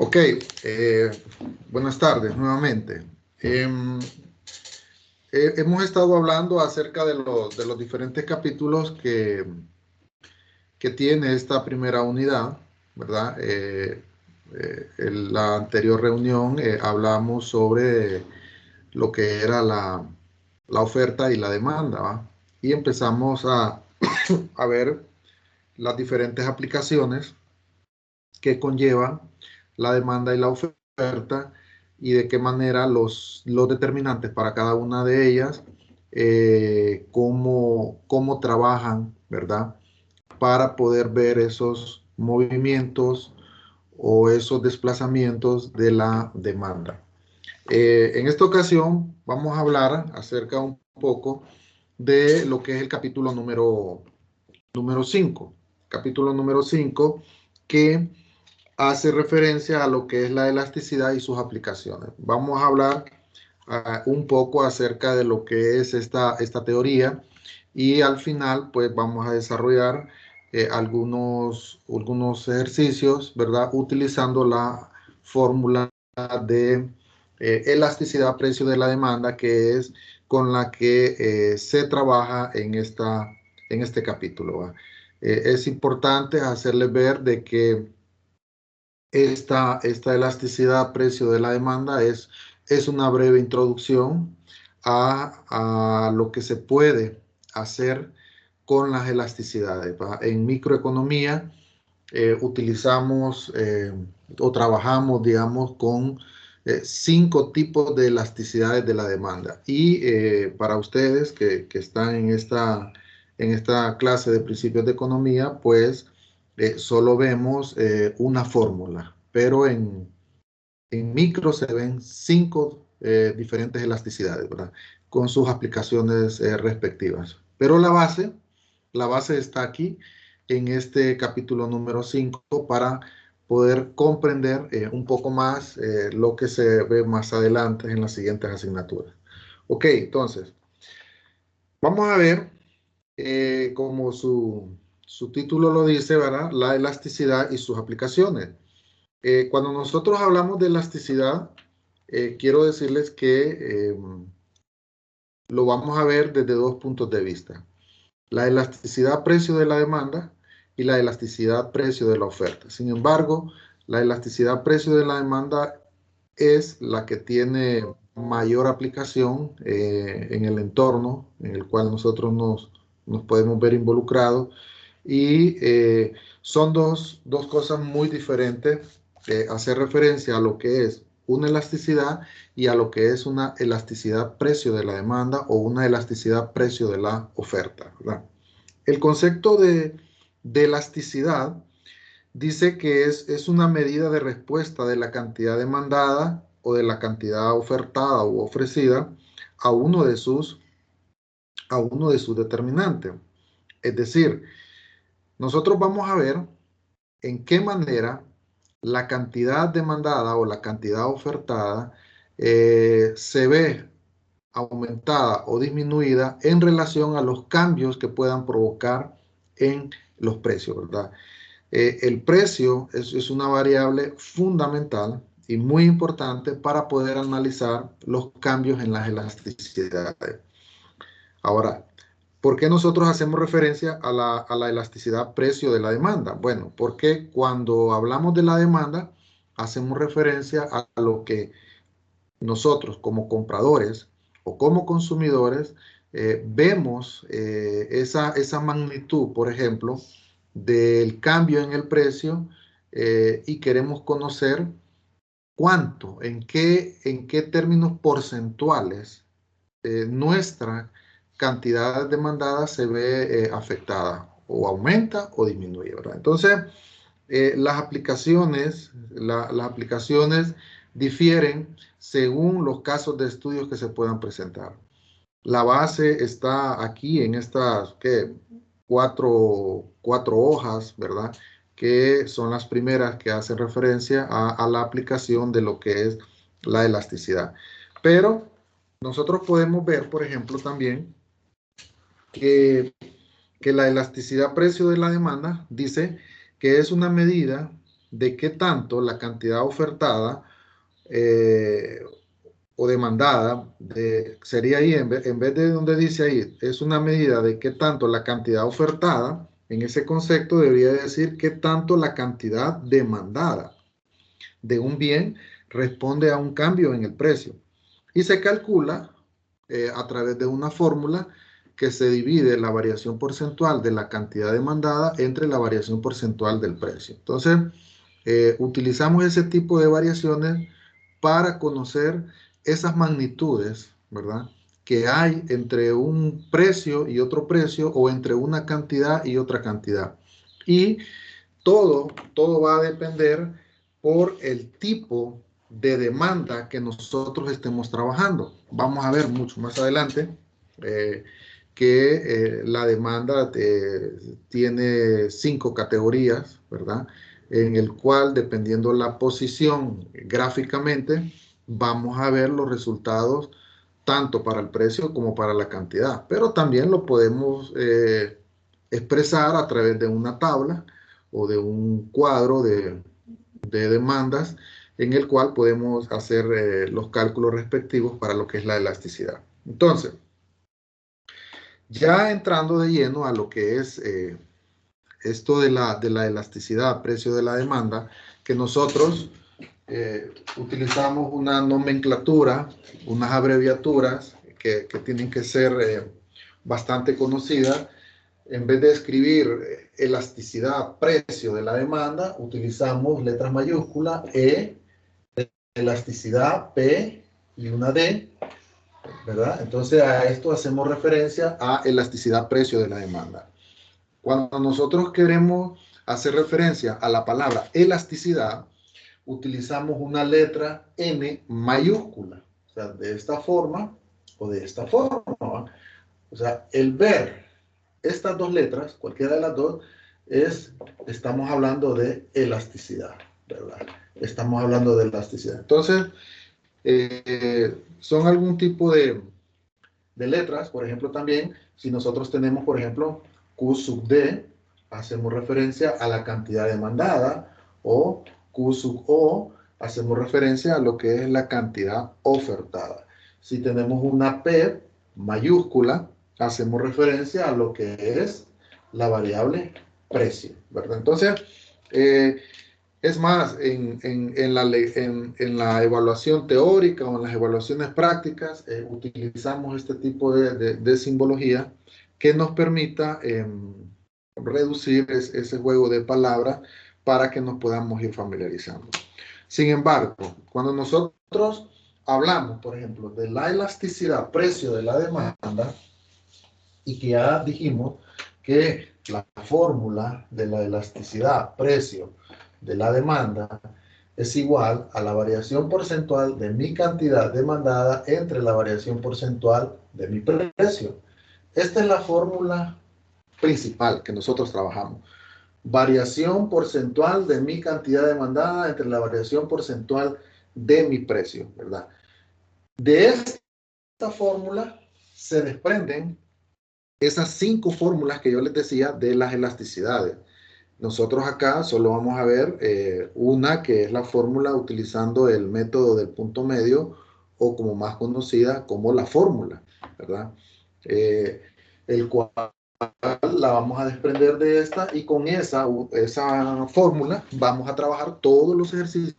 Ok, buenas tardes nuevamente. Hemos estado hablando acerca de los diferentes capítulos que tiene esta primera unidad, ¿verdad? En la anterior reunión hablamos sobre lo que era la oferta y la demanda, ¿va? Y empezamos a ver las diferentes aplicaciones que conllevan la demanda y la oferta y de qué manera los determinantes para cada una de ellas, cómo trabajan, ¿verdad? Para poder ver esos movimientos o esos desplazamientos de la demanda. En esta ocasión vamos a hablar acerca un poco de lo que es el capítulo número 5. Capítulo número 5 que hace referencia a lo que es la elasticidad y sus aplicaciones. Vamos a hablar un poco acerca de lo que es esta teoría y al final pues vamos a desarrollar algunos ejercicios, ¿verdad? Utilizando la fórmula de elasticidad precio de la demanda, que es con la que se trabaja en este capítulo, ¿va? Es importante hacerles ver de que esta elasticidad precio de la demanda es una breve introducción a lo que se puede hacer con las elasticidades, ¿va? En microeconomía utilizamos o trabajamos, digamos, con 5 tipos de elasticidades de la demanda. Y para ustedes que están en esta clase de principios de economía, pues solo vemos una fórmula, pero en micro se ven 5 diferentes elasticidades, ¿verdad? Con sus aplicaciones respectivas. Pero la base está aquí en este capítulo número 5 para poder comprender un poco más lo que se ve más adelante en las siguientes asignaturas. Ok, entonces, vamos a ver, como su título lo dice, ¿verdad? La elasticidad y sus aplicaciones. Cuando nosotros hablamos de elasticidad, quiero decirles que lo vamos a ver desde 2 puntos de vista. La elasticidad precio de la demanda y la elasticidad precio de la oferta. Sin embargo, la elasticidad precio de la demanda es la que tiene mayor aplicación en el entorno en el cual nosotros nos podemos ver involucrados y son dos cosas muy diferentes. Hacer referencia a lo que es una elasticidad y a lo que es una elasticidad precio de la demanda o una elasticidad precio de la oferta, ¿verdad? El concepto de elasticidad dice que es una medida de respuesta de la cantidad demandada o de la cantidad ofertada u ofrecida a a uno de sus determinantes. Es decir, nosotros vamos a ver en qué manera la cantidad demandada o la cantidad ofertada se ve aumentada o disminuida en relación a los cambios que puedan provocar en los precios, ¿verdad? El precio es una variable fundamental y muy importante para poder analizar los cambios en las elasticidades. Ahora, ¿por qué nosotros hacemos referencia a la elasticidad precio de la demanda? Bueno, porque cuando hablamos de la demanda, hacemos referencia a lo que nosotros como compradores o como consumidores vemos esa magnitud, por ejemplo, del cambio en el precio y queremos conocer cuánto, en qué términos porcentuales nuestra cantidad demandada se ve afectada o aumenta o disminuye, ¿verdad? Entonces, las aplicaciones difieren según los casos de estudios que se puedan presentar. La base está aquí en estas cuatro hojas, ¿verdad? Que son las primeras que hacen referencia a la aplicación de lo que es la elasticidad. Pero nosotros podemos ver, por ejemplo, también que la elasticidad precio de la demanda dice que es una medida de qué tanto la cantidad ofertada o demandada, sería ahí, en vez de donde dice ahí, es una medida de qué tanto la cantidad ofertada, en ese concepto debería decir qué tanto la cantidad demandada de un bien responde a un cambio en el precio. Y se calcula a través de una fórmula que se divide la variación porcentual de la cantidad demandada entre la variación porcentual del precio. Entonces, utilizamos ese tipo de variaciones para conocer esas magnitudes, ¿verdad?, que hay entre un precio y otro precio, o entre una cantidad y otra cantidad. Y todo va a depender por el tipo de demanda que nosotros estemos trabajando. Vamos a ver mucho más adelante que la demanda tiene 5 categorías, ¿verdad? En el cual, dependiendo la posición gráficamente, vamos a ver los resultados tanto para el precio como para la cantidad. Pero también lo podemos expresar a través de una tabla o de un cuadro de demandas en el cual podemos hacer los cálculos respectivos para lo que es la elasticidad. Entonces, ya entrando de lleno a lo que es esto de la elasticidad, precio de la demanda, que nosotros utilizamos una nomenclatura, unas abreviaturas que tienen que ser bastante conocidas. En vez de escribir elasticidad, precio de la demanda, utilizamos letras mayúsculas, E, elasticidad, P y una D, ¿verdad? Entonces a esto hacemos referencia a elasticidad, precio de la demanda. Cuando nosotros queremos hacer referencia a la palabra elasticidad, utilizamos una letra N mayúscula, o sea, de esta forma o de esta forma. O sea, el ver estas dos letras, cualquiera de las dos, estamos hablando de elasticidad, ¿verdad? Estamos hablando de elasticidad. Entonces, son algún tipo de letras. Por ejemplo, también, si nosotros tenemos, por ejemplo, Q sub D, hacemos referencia a la cantidad demandada, o Q sub O, hacemos referencia a lo que es la cantidad ofertada. Si tenemos una P mayúscula, hacemos referencia a lo que es la variable precio, ¿verdad? Entonces, es más, en la evaluación teórica o en las evaluaciones prácticas, utilizamos este tipo de simbología que nos permita reducir ese juego de palabras para que nos podamos ir familiarizando. Sin embargo, cuando nosotros hablamos, por ejemplo, de la elasticidad, precio de la demanda, y que ya dijimos que la fórmula de la elasticidad, precio de la demanda, es igual a la variación porcentual de mi cantidad demandada entre la variación porcentual de mi precio. Esta es la fórmula principal que nosotros trabajamos. Variación porcentual de mi cantidad demandada entre la variación porcentual de mi precio, ¿verdad? De esta fórmula se desprenden esas 5 fórmulas que yo les decía de las elasticidades. Nosotros acá solo vamos a ver una que es la fórmula utilizando el método del punto medio, o como más conocida como la fórmula, ¿verdad? El cual la vamos a desprender de esta, y con esa fórmula vamos a trabajar todos los ejercicios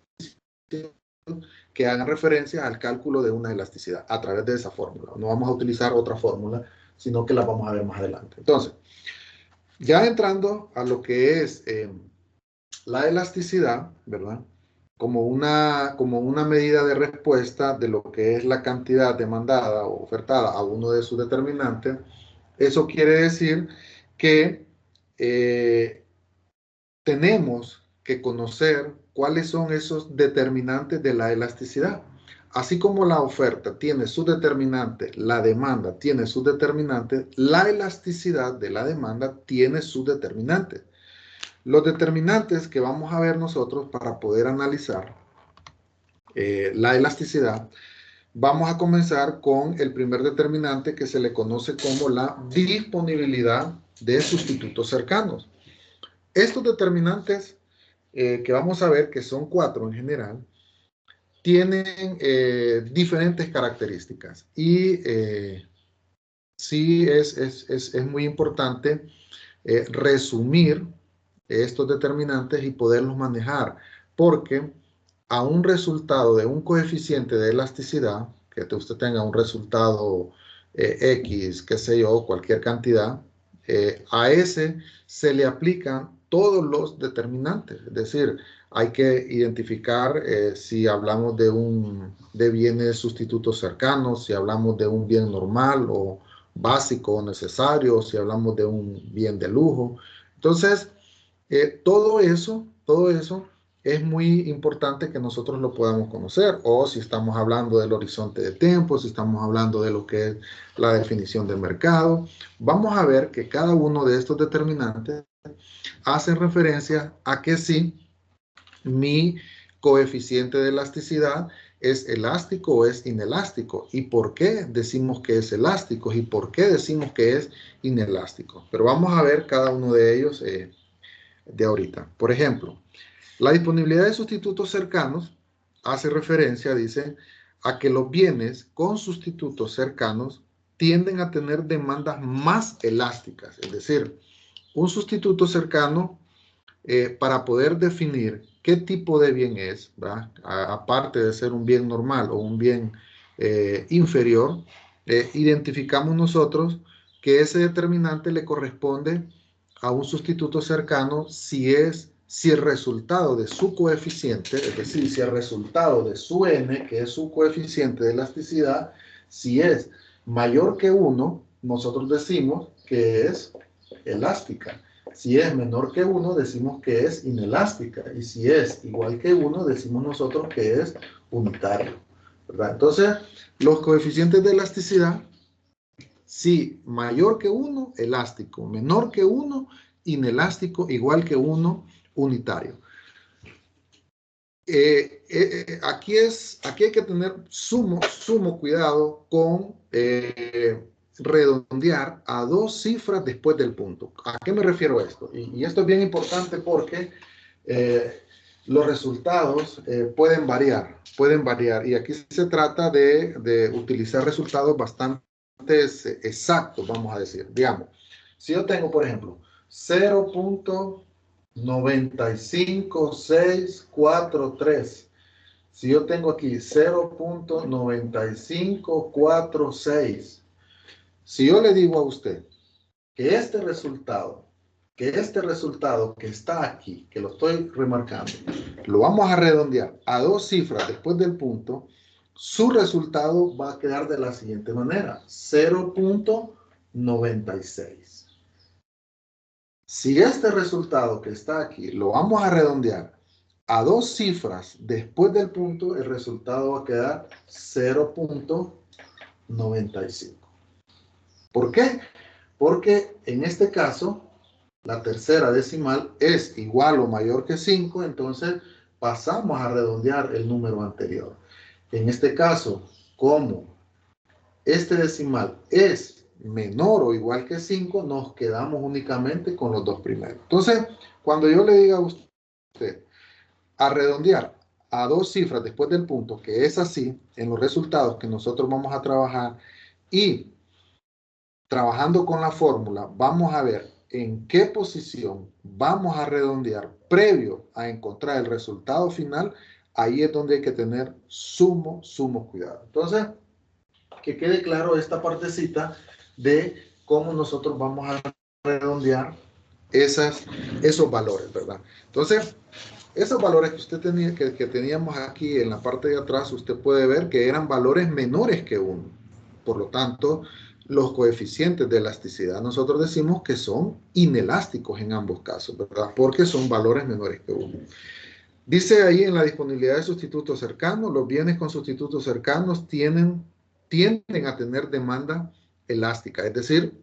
que hagan referencia al cálculo de una elasticidad a través de esa fórmula. No vamos a utilizar otra fórmula, sino que la vamos a ver más adelante. Entonces, ya entrando a lo que es la elasticidad, ¿verdad? Como una medida de respuesta de lo que es la cantidad demandada o ofertada a uno de sus determinantes, eso quiere decir que tenemos que conocer cuáles son esos determinantes de la elasticidad. Así como la oferta tiene su determinante, la demanda tiene su determinante, la elasticidad de la demanda tiene su determinante. Los determinantes que vamos a ver nosotros para poder analizar la elasticidad, vamos a comenzar con el primer determinante, que se le conoce como la disponibilidad de sustitutos cercanos. Estos determinantes que vamos a ver que son 4 en general, tienen diferentes características y sí es muy importante resumir estos determinantes y poderlos manejar, porque a un resultado de un coeficiente de elasticidad, que usted tenga un resultado X, qué sé yo, cualquier cantidad, a ese se le aplican todos los determinantes. Es decir, hay que identificar si hablamos de bienes sustitutos cercanos, si hablamos de un bien normal o básico o necesario, si hablamos de un bien de lujo. Entonces, todo eso es muy importante que nosotros lo podamos conocer, o si estamos hablando del horizonte de tiempo, si estamos hablando de lo que es la definición del mercado, vamos a ver que cada uno de estos determinantes hace referencia a que sí, mi coeficiente de elasticidad es elástico o es inelástico, y por qué decimos que es elástico y por qué decimos que es inelástico. Pero vamos a ver cada uno de ellos de ahorita. Por ejemplo, la disponibilidad de sustitutos cercanos hace referencia, dice, a que los bienes con sustitutos cercanos tienden a tener demandas más elásticas. Es decir, un sustituto cercano, para poder definir qué tipo de bien es, aparte de ser un bien normal o un bien inferior, identificamos nosotros que ese determinante le corresponde a un sustituto cercano si el resultado de su coeficiente, es decir, si el resultado de su n, que es su coeficiente de elasticidad, si es mayor que 1, nosotros decimos que es elástica. Si es menor que 1, decimos que es inelástica. Y si es igual que 1, decimos nosotros que es unitario, ¿verdad? Entonces, los coeficientes de elasticidad, si mayor que 1, elástico, menor que 1, inelástico, igual que 1, unitario. Aquí hay que tener sumo cuidado con redondear a 2 cifras después del punto. ¿A qué me refiero a esto? Y esto es bien importante porque los resultados pueden variar. Y aquí se trata de utilizar resultados bastante exactos, vamos a decir. Digamos, si yo tengo, por ejemplo, 0.95643. Si yo tengo aquí 0.9546, si yo le digo a usted que este resultado que está aquí, que lo estoy remarcando, lo vamos a redondear a 2 cifras después del punto, su resultado va a quedar de la siguiente manera: 0.96. Si este resultado que está aquí lo vamos a redondear a 2 cifras después del punto, el resultado va a quedar 0.95. ¿Por qué? Porque en este caso, la tercera decimal es igual o mayor que 5, entonces pasamos a redondear el número anterior. En este caso, como este decimal es menor o igual que 5, nos quedamos únicamente con los dos primeros. Entonces, cuando yo le diga a usted a redondear a 2 cifras después del punto, que es así, en los resultados que nosotros vamos a trabajar, y trabajando con la fórmula, vamos a ver en qué posición vamos a redondear previo a encontrar el resultado final. Ahí es donde hay que tener sumo cuidado. Entonces, que quede claro esta partecita de cómo nosotros vamos a redondear esos valores, ¿verdad? Entonces, esos valores que usted tenía, que teníamos aquí en la parte de atrás, usted puede ver que eran valores menores que 1. Por lo tanto, los coeficientes de elasticidad nosotros decimos que son inelásticos en ambos casos, ¿verdad? Porque son valores menores que 1. Dice ahí en la disponibilidad de sustitutos cercanos, los bienes con sustitutos cercanos tienden a tener demanda elástica, es decir,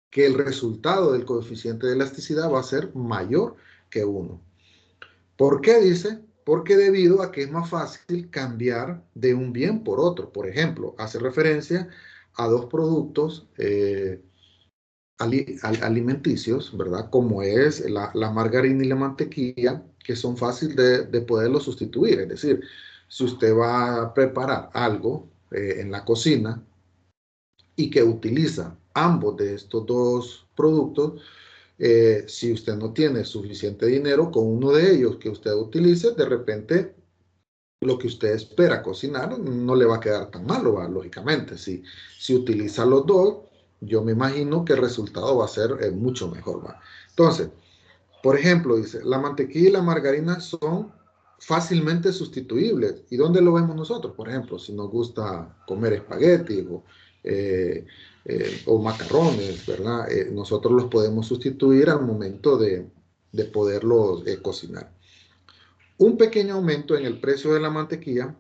que el resultado del coeficiente de elasticidad va a ser mayor que 1. ¿Por qué dice? Porque debido a que es más fácil cambiar de un bien por otro. Por ejemplo, hace referencia a 2 productos alimenticios, ¿verdad? Como es la margarina y la mantequilla, que son fáciles de poderlo sustituir. Es decir, si usted va a preparar algo en la cocina y que utiliza ambos de estos dos productos, si usted no tiene suficiente dinero con uno de ellos que usted utilice, de repente lo que usted espera cocinar no le va a quedar tan malo, ¿va? Lógicamente. Si utiliza los dos, yo me imagino que el resultado va a ser mucho mejor, ¿va? Entonces, por ejemplo, dice, la mantequilla y la margarina son fácilmente sustituibles. ¿Y dónde lo vemos nosotros? Por ejemplo, si nos gusta comer espaguetis o macarrones, ¿verdad? Nosotros los podemos sustituir al momento de poderlos cocinar. Un pequeño aumento en el precio de la mantequilla,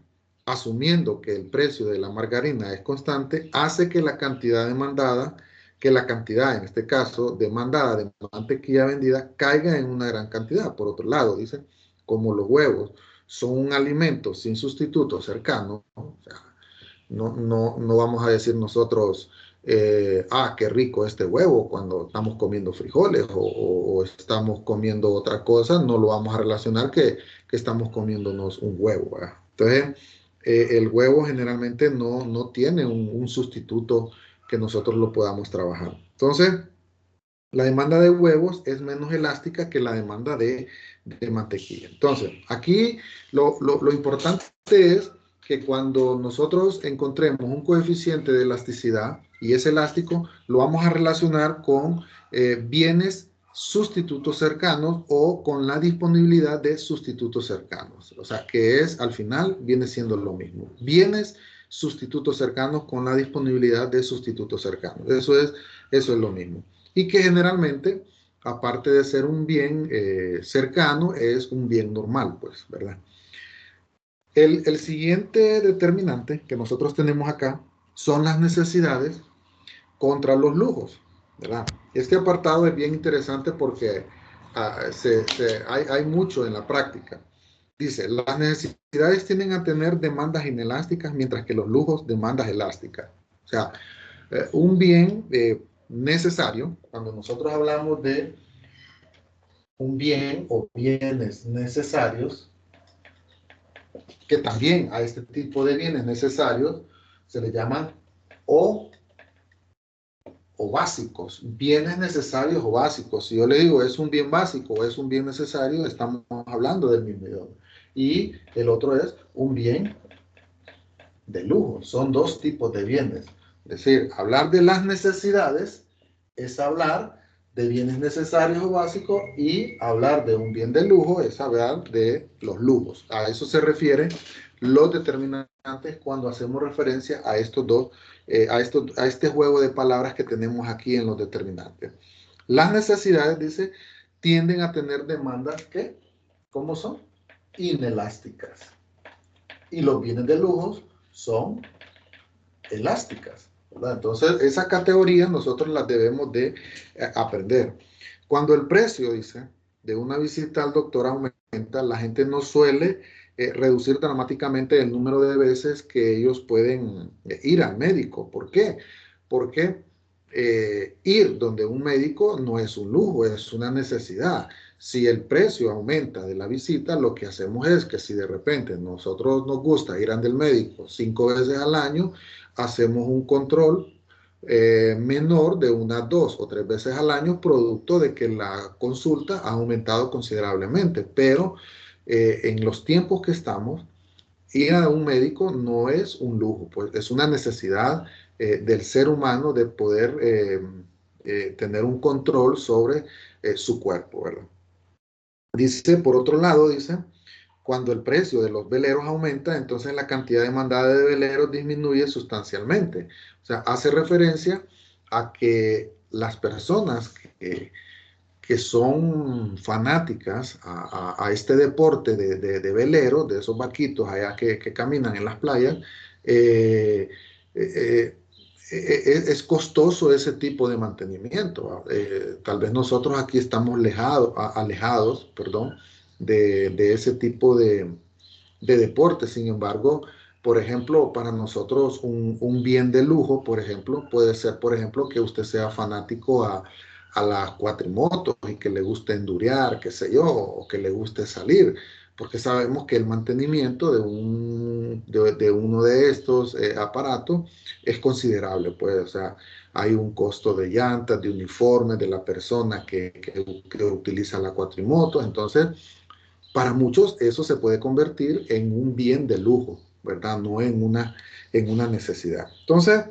asumiendo que el precio de la margarina es constante, hace que la cantidad demandada, que la cantidad, en este caso, demandada de mantequilla vendida, caiga en una gran cantidad. Por otro lado, dice, como los huevos son un alimento sin sustituto cercano, ¿no? O sea, no vamos a decir nosotros, qué rico este huevo cuando estamos comiendo frijoles o estamos comiendo otra cosa, no lo vamos a relacionar que estamos comiéndonos un huevo, ¿verdad? Entonces, el huevo generalmente no tiene un sustituto que nosotros lo podamos trabajar. Entonces, la demanda de huevos es menos elástica que la demanda de mantequilla. Entonces, aquí lo importante es que cuando nosotros encontremos un coeficiente de elasticidad y es elástico, lo vamos a relacionar con bienes sustitutos cercanos o con la disponibilidad de sustitutos cercanos. O sea, que es, al final, viene siendo lo mismo. Bienes sustitutos cercanos con la disponibilidad de sustitutos cercanos. Eso es lo mismo. Y que generalmente, aparte de ser un bien cercano, es un bien normal, pues, ¿verdad? El siguiente determinante que nosotros tenemos acá son las necesidades contra los lujos, ¿verdad? Este apartado es bien interesante porque hay mucho en la práctica. Dice, las necesidades tienden a tener demandas inelásticas, mientras que los lujos demandas elásticas. O sea, un bien necesario, cuando nosotros hablamos de un bien o bienes necesarios, que también a este tipo de bienes necesarios se le llaman o, o básicos, bienes necesarios o básicos. Si yo le digo es un bien básico o es un bien necesario, estamos hablando del mismo idioma. Y el otro es un bien de lujo. Son dos tipos de bienes. Es decir, hablar de las necesidades es hablar de bienes necesarios o básicos, y hablar de un bien de lujo es hablar de los lujos. A eso se refieren los determinantes cuando hacemos referencia a estos dos, a este juego de palabras que tenemos aquí en los determinantes. Las necesidades, dice, tienden a tener demandas que, ¿cómo son? Inelásticas. Y los bienes de lujos son elásticas, ¿verdad? Entonces, esa categoría nosotros las debemos de aprender. Cuando el precio, dice, de una visita al doctor aumenta, la gente no suele reducir dramáticamente el número de veces que ellos pueden ir al médico. ¿Por qué? Porque ir donde un médico no es un lujo, es una necesidad. Si el precio aumenta de la visita, lo que hacemos es que si de repente nosotros nos gusta ir al médico 5 veces al año, hacemos un control menor de unas 2 o 3 veces al año, producto de que la consulta ha aumentado considerablemente. Pero en los tiempos que estamos, ir a un médico no es un lujo, pues es una necesidad del ser humano de poder tener un control sobre su cuerpo, ¿verdad? Dice, por otro lado, dice, cuando el precio de los veleros aumenta, entonces la cantidad demandada de veleros disminuye sustancialmente. O sea, hace referencia a que las personas que son fanáticas a este deporte de velero, de esos barquitos allá que caminan en las playas, eh, eh, es costoso ese tipo de mantenimiento. Tal vez nosotros aquí estamos alejados, perdón, de ese tipo de deporte. Sin embargo, por ejemplo, para nosotros un bien de lujo, por ejemplo, puede ser, por ejemplo, que usted sea fanático a las cuatrimotos y que le guste endurear, qué sé yo, o que le guste salir, porque sabemos que el mantenimiento de uno de estos aparatos es considerable, pues, o sea, hay un costo de llantas, de uniformes de la persona que utiliza la cuatrimoto. Entonces, para muchos eso se puede convertir en un bien de lujo, ¿verdad? No en una necesidad. Entonces,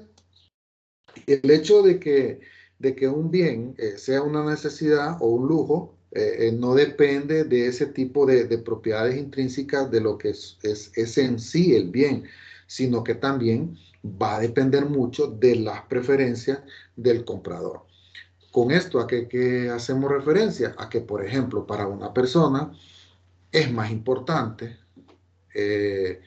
el hecho de que un bien sea una necesidad o un lujo no depende de ese tipo de propiedades intrínsecas de lo que es en sí el bien, sino que también va a depender mucho de las preferencias del comprador. Con esto, ¿a qué hacemos referencia? A que, por ejemplo, para una persona es más importante eh,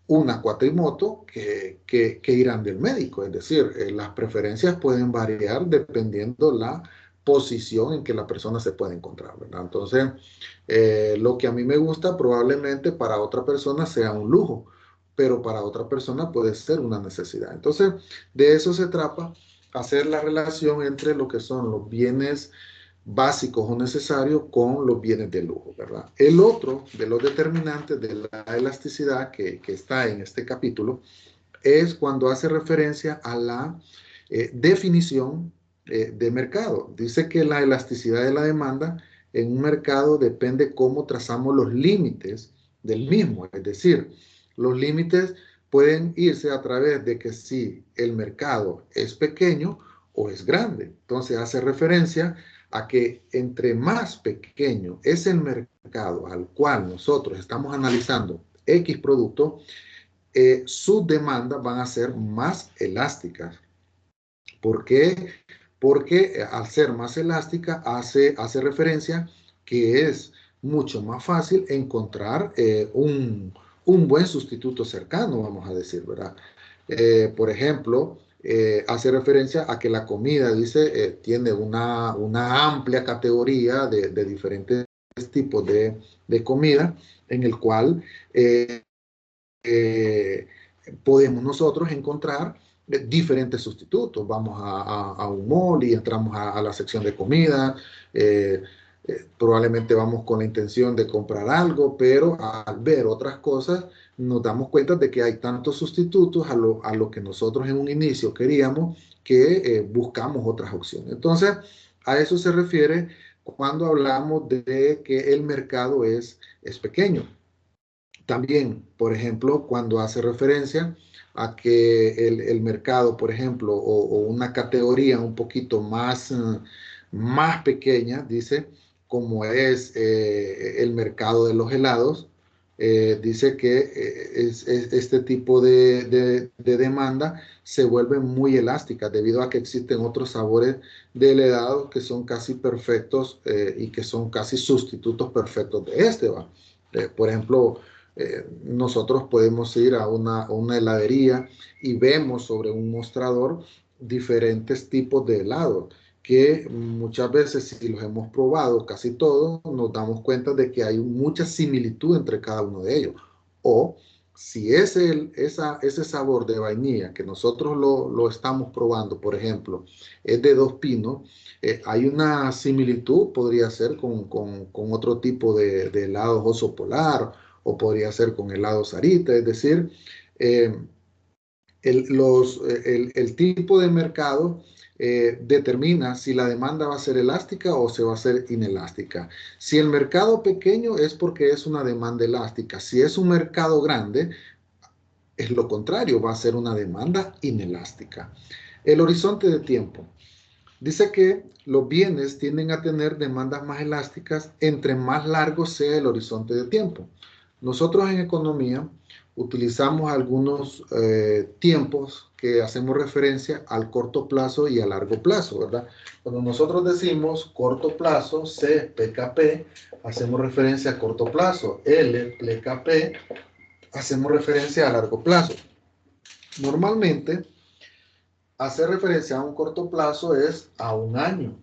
una cuatrimoto que irán del médico. Es decir, las preferencias pueden variar dependiendo la posición en que la persona se puede encontrar, ¿verdad? Entonces, lo que a mí me gusta probablemente para otra persona sea un lujo, pero para otra persona puede ser una necesidad. Entonces, de eso se trata, hacer la relación entre lo que son los bienes básicos o necesarios con los bienes de lujo, ¿verdad? El otro de los determinantes de la elasticidad que está en este capítulo es cuando hace referencia a la definición de mercado. Dice que la elasticidad de la demanda en un mercado depende cómo trazamos los límites del mismo, es decir, los límites pueden irse a través de que si el mercado es pequeño o es grande. Entonces hace referencia a que entre más pequeño es el mercado al cual nosotros estamos analizando X producto, sus demandas van a ser más elásticas. ¿Por qué? Porque al ser más elástica hace referencia que es mucho más fácil encontrar un buen sustituto cercano, vamos a decir, ¿verdad? Por ejemplo, hace referencia a que la comida, dice, tiene una amplia categoría de diferentes tipos de comida en el cual eh, podemos nosotros encontrar diferentes sustitutos. Vamos a un mall y entramos a la sección de comida. Probablemente vamos con la intención de comprar algo, pero al ver otras cosas nos damos cuenta de que hay tantos sustitutos a lo que nosotros en un inicio queríamos que buscamos otras opciones. Entonces, a eso se refiere cuando hablamos de que el mercado es pequeño. También, por ejemplo, cuando hace referencia a que el mercado, por ejemplo, o una categoría un poquito más pequeña, dice, como es el mercado de los helados, dice que este tipo de demanda se vuelve muy elástica debido a que existen otros sabores del helado que son casi perfectos y que son casi sustitutos perfectos de este, ¿va? Por ejemplo, nosotros podemos ir a una heladería y vemos sobre un mostrador diferentes tipos de helados que muchas veces, si los hemos probado casi todos, nos damos cuenta de que hay mucha similitud entre cada uno de ellos. O si es ese sabor de vainilla que nosotros lo estamos probando, por ejemplo, es de Dos Pinos, hay una similitud, podría ser con otro tipo de helado oso polar o podría ser con helado Sarita, es decir, eh, el tipo de mercado determina si la demanda va a ser elástica o se va a ser inelástica. Si el mercado pequeño es porque es una demanda elástica. Si es un mercado grande, es lo contrario, va a ser una demanda inelástica. El horizonte de tiempo. Dice que los bienes tienden a tener demandas más elásticas entre más largo sea el horizonte de tiempo. Nosotros en economía utilizamos algunos tiempos que hacemos referencia al corto plazo y a largo plazo, ¿verdad? Cuando nosotros decimos corto plazo, C, PKP, hacemos referencia a corto plazo, L, PKP, hacemos referencia a largo plazo. Normalmente, hacer referencia a un corto plazo es a un año.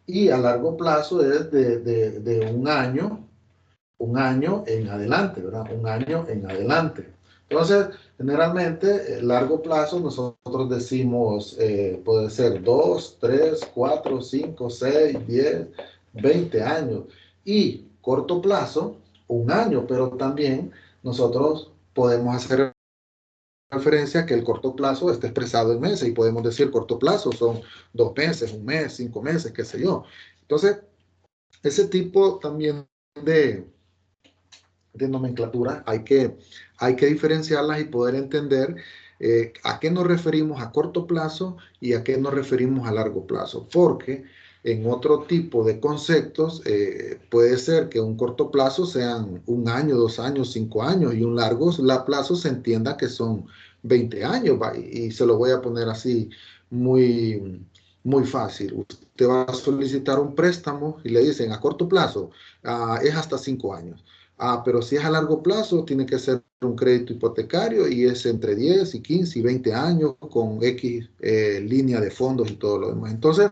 Y a largo plazo es de un año en adelante, ¿verdad? Un año en adelante. Entonces, generalmente, largo plazo, nosotros decimos, puede ser 2, 3, 4, 5, 6, 10, 20 años. Y corto plazo, un año, pero también nosotros podemos hacer referencia a que el corto plazo está expresado en meses y podemos decir corto plazo son 2 meses, un mes, 5 meses, qué sé yo. Entonces, ese tipo también de, de nomenclatura hay que diferenciarlas y poder entender a qué nos referimos a corto plazo y a qué nos referimos a largo plazo, porque en otro tipo de conceptos puede ser que un corto plazo sean un año, 2 años, 5 años y un largo plazo se entienda que son 20 años y se lo voy a poner así muy, muy fácil. Usted va a solicitar un préstamo y le dicen a corto plazo es hasta 5 años. Pero si es a largo plazo, tiene que ser un crédito hipotecario y es entre 10 y 15 y 20 años con X línea de fondos y todo lo demás. Entonces,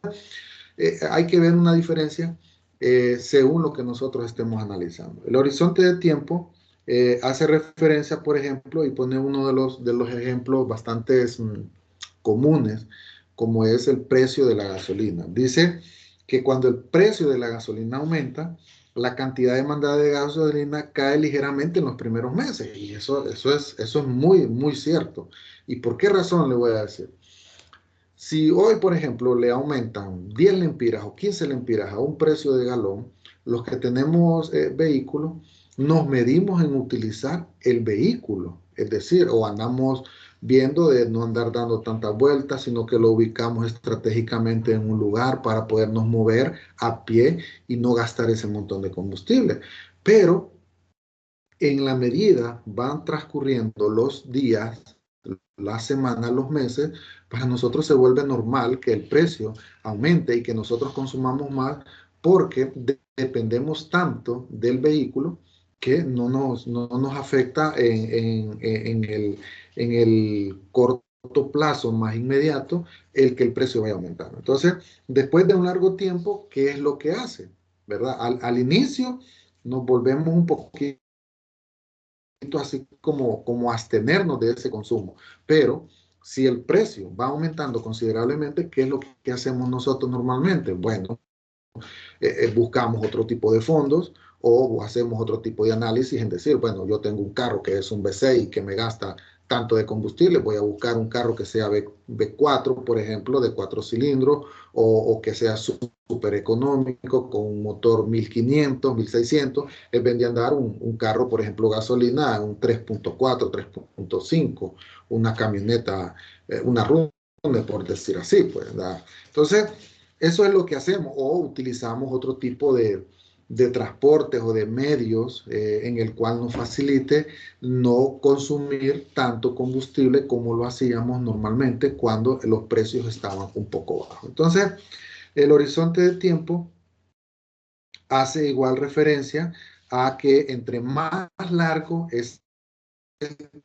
hay que ver una diferencia según lo que nosotros estemos analizando. El horizonte de tiempo hace referencia, por ejemplo, y pone uno de los ejemplos bastante comunes, como es el precio de la gasolina. Dice que cuando el precio de la gasolina aumenta, la cantidad demandada de gasolina cae ligeramente en los primeros meses. Y eso es muy, muy cierto. ¿Y por qué razón le voy a decir? Si hoy, por ejemplo, le aumentan 10 lempiras o 15 lempiras a un precio de galón, los que tenemos vehículos nos medimos en utilizar el vehículo, es decir, o andamos viendo de no andar dando tantas vueltas, sino que lo ubicamos estratégicamente en un lugar para podernos mover a pie y no gastar ese montón de combustible. Pero en la medida van transcurriendo los días, las semanas, los meses, para nosotros se vuelve normal que el precio aumente y que nosotros consumamos más porque dependemos tanto del vehículo que no nos afecta en el corto plazo más inmediato el que el precio vaya aumentando. Entonces, después de un largo tiempo, ¿qué es lo que hace? ¿Verdad? Al inicio nos volvemos un poquito así como abstenernos de ese consumo. Pero si el precio va aumentando considerablemente, ¿qué es lo que hacemos nosotros normalmente? Bueno, buscamos otro tipo de fondos o hacemos otro tipo de análisis en decir, bueno, yo tengo un carro que es un V6 y que me gasta tanto de combustible, voy a buscar un carro que sea V4, por ejemplo, de 4 cilindros, o que sea súper económico, con un motor 1500, 1600, es vendría a andar un carro, por ejemplo, gasolina, un 3.4, 3.5, una camioneta, una Runner, por decir así, pues, ¿verdad? Entonces, eso es lo que hacemos o utilizamos otro tipo de transportes o de medios en el cual nos facilite no consumir tanto combustible como lo hacíamos normalmente cuando los precios estaban un poco bajos. Entonces, el horizonte de tiempo hace igual referencia a que entre más largo es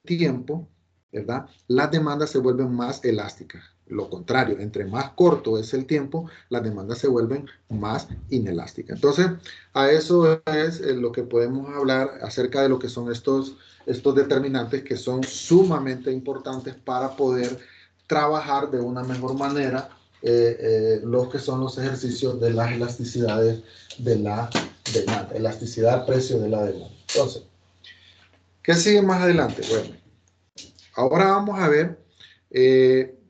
tiempo, ¿verdad? Las demandas se vuelven más elásticas. Lo contrario, entre más corto es el tiempo, las demandas se vuelven más inelásticas. Entonces, a eso es lo que podemos hablar acerca de lo que son estos determinantes que son sumamente importantes para poder trabajar de una mejor manera los que son los ejercicios de las elasticidades de la demanda, elasticidad, precio de la demanda. Entonces, ¿qué sigue más adelante? Bueno, ahora vamos a ver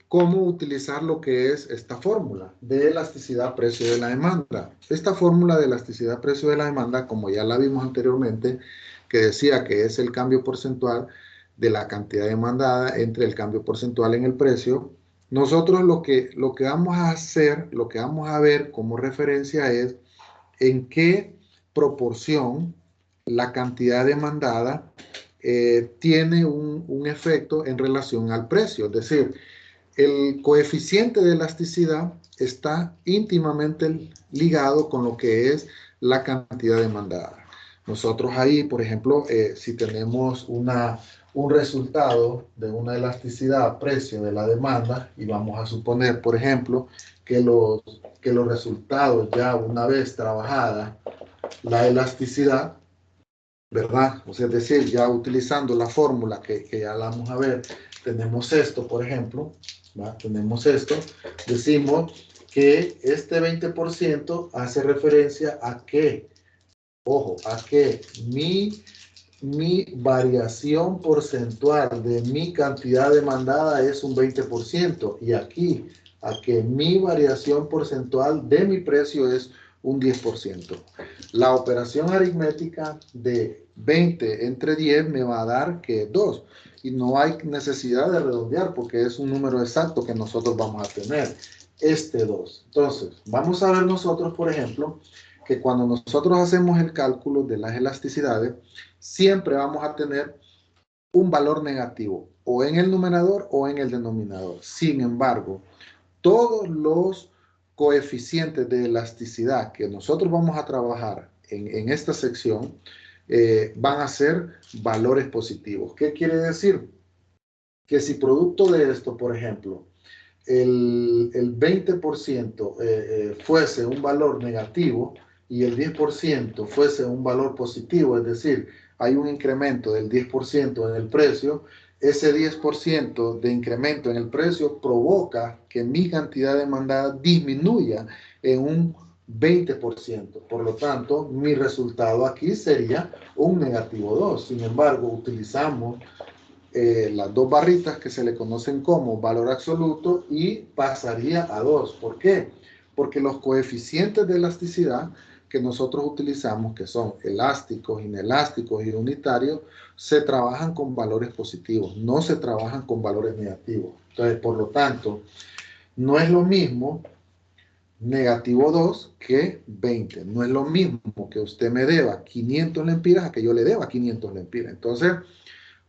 cómo utilizar lo que es esta fórmula de elasticidad precio de la demanda. Esta fórmula de elasticidad precio de la demanda, como ya la vimos anteriormente, que decía que es el cambio porcentual de la cantidad demandada entre el cambio porcentual en el precio, nosotros lo que vamos a hacer, lo que vamos a ver como referencia es en qué proporción la cantidad demandada tiene un efecto en relación al precio. Es decir, el coeficiente de elasticidad está íntimamente ligado con lo que es la cantidad demandada. Nosotros ahí, por ejemplo, si tenemos un resultado de una elasticidad a precio de la demanda, y vamos a suponer, por ejemplo, que los resultados ya una vez trabajada la elasticidad, ¿verdad? O sea, es decir, ya utilizando la fórmula que ya la vamos a ver, tenemos esto, por ejemplo, ¿va? Tenemos esto, decimos que este 20% hace referencia a que, ojo, a que mi variación porcentual de mi cantidad demandada es un 20%, y aquí a que mi variación porcentual de mi precio es un 10%. La operación aritmética de 20 entre 10 me va a dar que 2, y no hay necesidad de redondear porque es un número exacto que nosotros vamos a tener, este 2. Entonces, vamos a ver nosotros, por ejemplo, que cuando nosotros hacemos el cálculo de las elasticidades, siempre vamos a tener un valor negativo, o en el numerador o en el denominador. Sin embargo, todos los coeficientes de elasticidad que nosotros vamos a trabajar en esta sección van a ser valores positivos. ¿Qué quiere decir? Que si producto de esto, por ejemplo, el 20% fuese un valor negativo y el 10% fuese un valor positivo, es decir, hay un incremento del 10% en el precio, ese 10% de incremento en el precio provoca que mi cantidad demandada disminuya en un 20%. Por lo tanto, mi resultado aquí sería un negativo 2. Sin embargo, utilizamos las dos barritas que se le conocen como valor absoluto y pasaría a 2. ¿Por qué? Porque los coeficientes de elasticidad que nosotros utilizamos, que son elásticos, inelásticos y unitarios, se trabajan con valores positivos, no se trabajan con valores negativos. Entonces, por lo tanto, no es lo mismo negativo 2 que 20. No es lo mismo que usted me deba 500 lempiras a que yo le deba 500 lempiras. Entonces,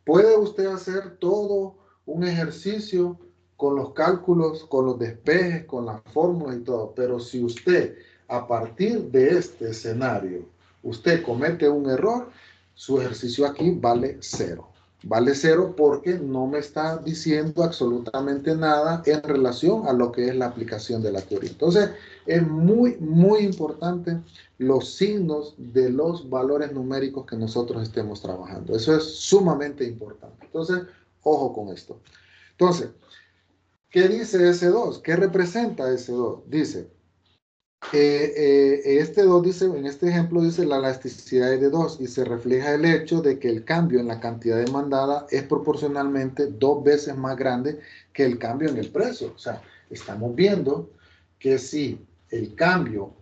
puede usted hacer todo un ejercicio con los cálculos, con los despejes, con las fórmulas y todo, pero si usted a partir de este escenario, usted comete un error, su ejercicio aquí vale 0. Vale 0 porque no me está diciendo absolutamente nada en relación a lo que es la aplicación de la teoría. Entonces, es muy, muy importante los signos de los valores numéricos que nosotros estemos trabajando. Eso es sumamente importante. Entonces, ojo con esto. Entonces, ¿qué dice ese 2? ¿Qué representa ese 2? Dice, este 2 dice, en este ejemplo dice la elasticidad es de 2 y se refleja el hecho de que el cambio en la cantidad demandada es proporcionalmente 2 veces más grande que el cambio en el precio. O sea, estamos viendo que si el cambio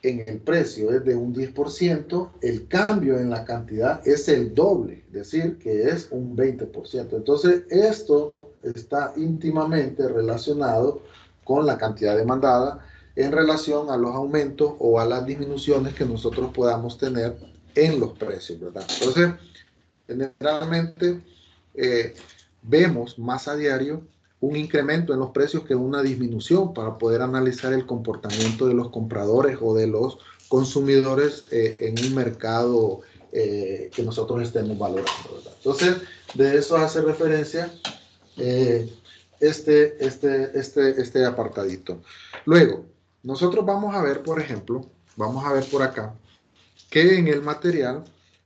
en el precio es de un 10%, el cambio en la cantidad es el doble, es decir, que es un 20%. Entonces, esto está íntimamente relacionado con la cantidad demandada en relación a los aumentos o a las disminuciones que nosotros podamos tener en los precios, ¿verdad? Entonces, generalmente vemos más a diario un incremento en los precios que una disminución para poder analizar el comportamiento de los compradores o de los consumidores en un mercado que nosotros estemos valorando, ¿verdad? Entonces, de eso hace referencia este apartadito. Luego, nosotros vamos a ver, por ejemplo, vamos a ver por acá, que en el material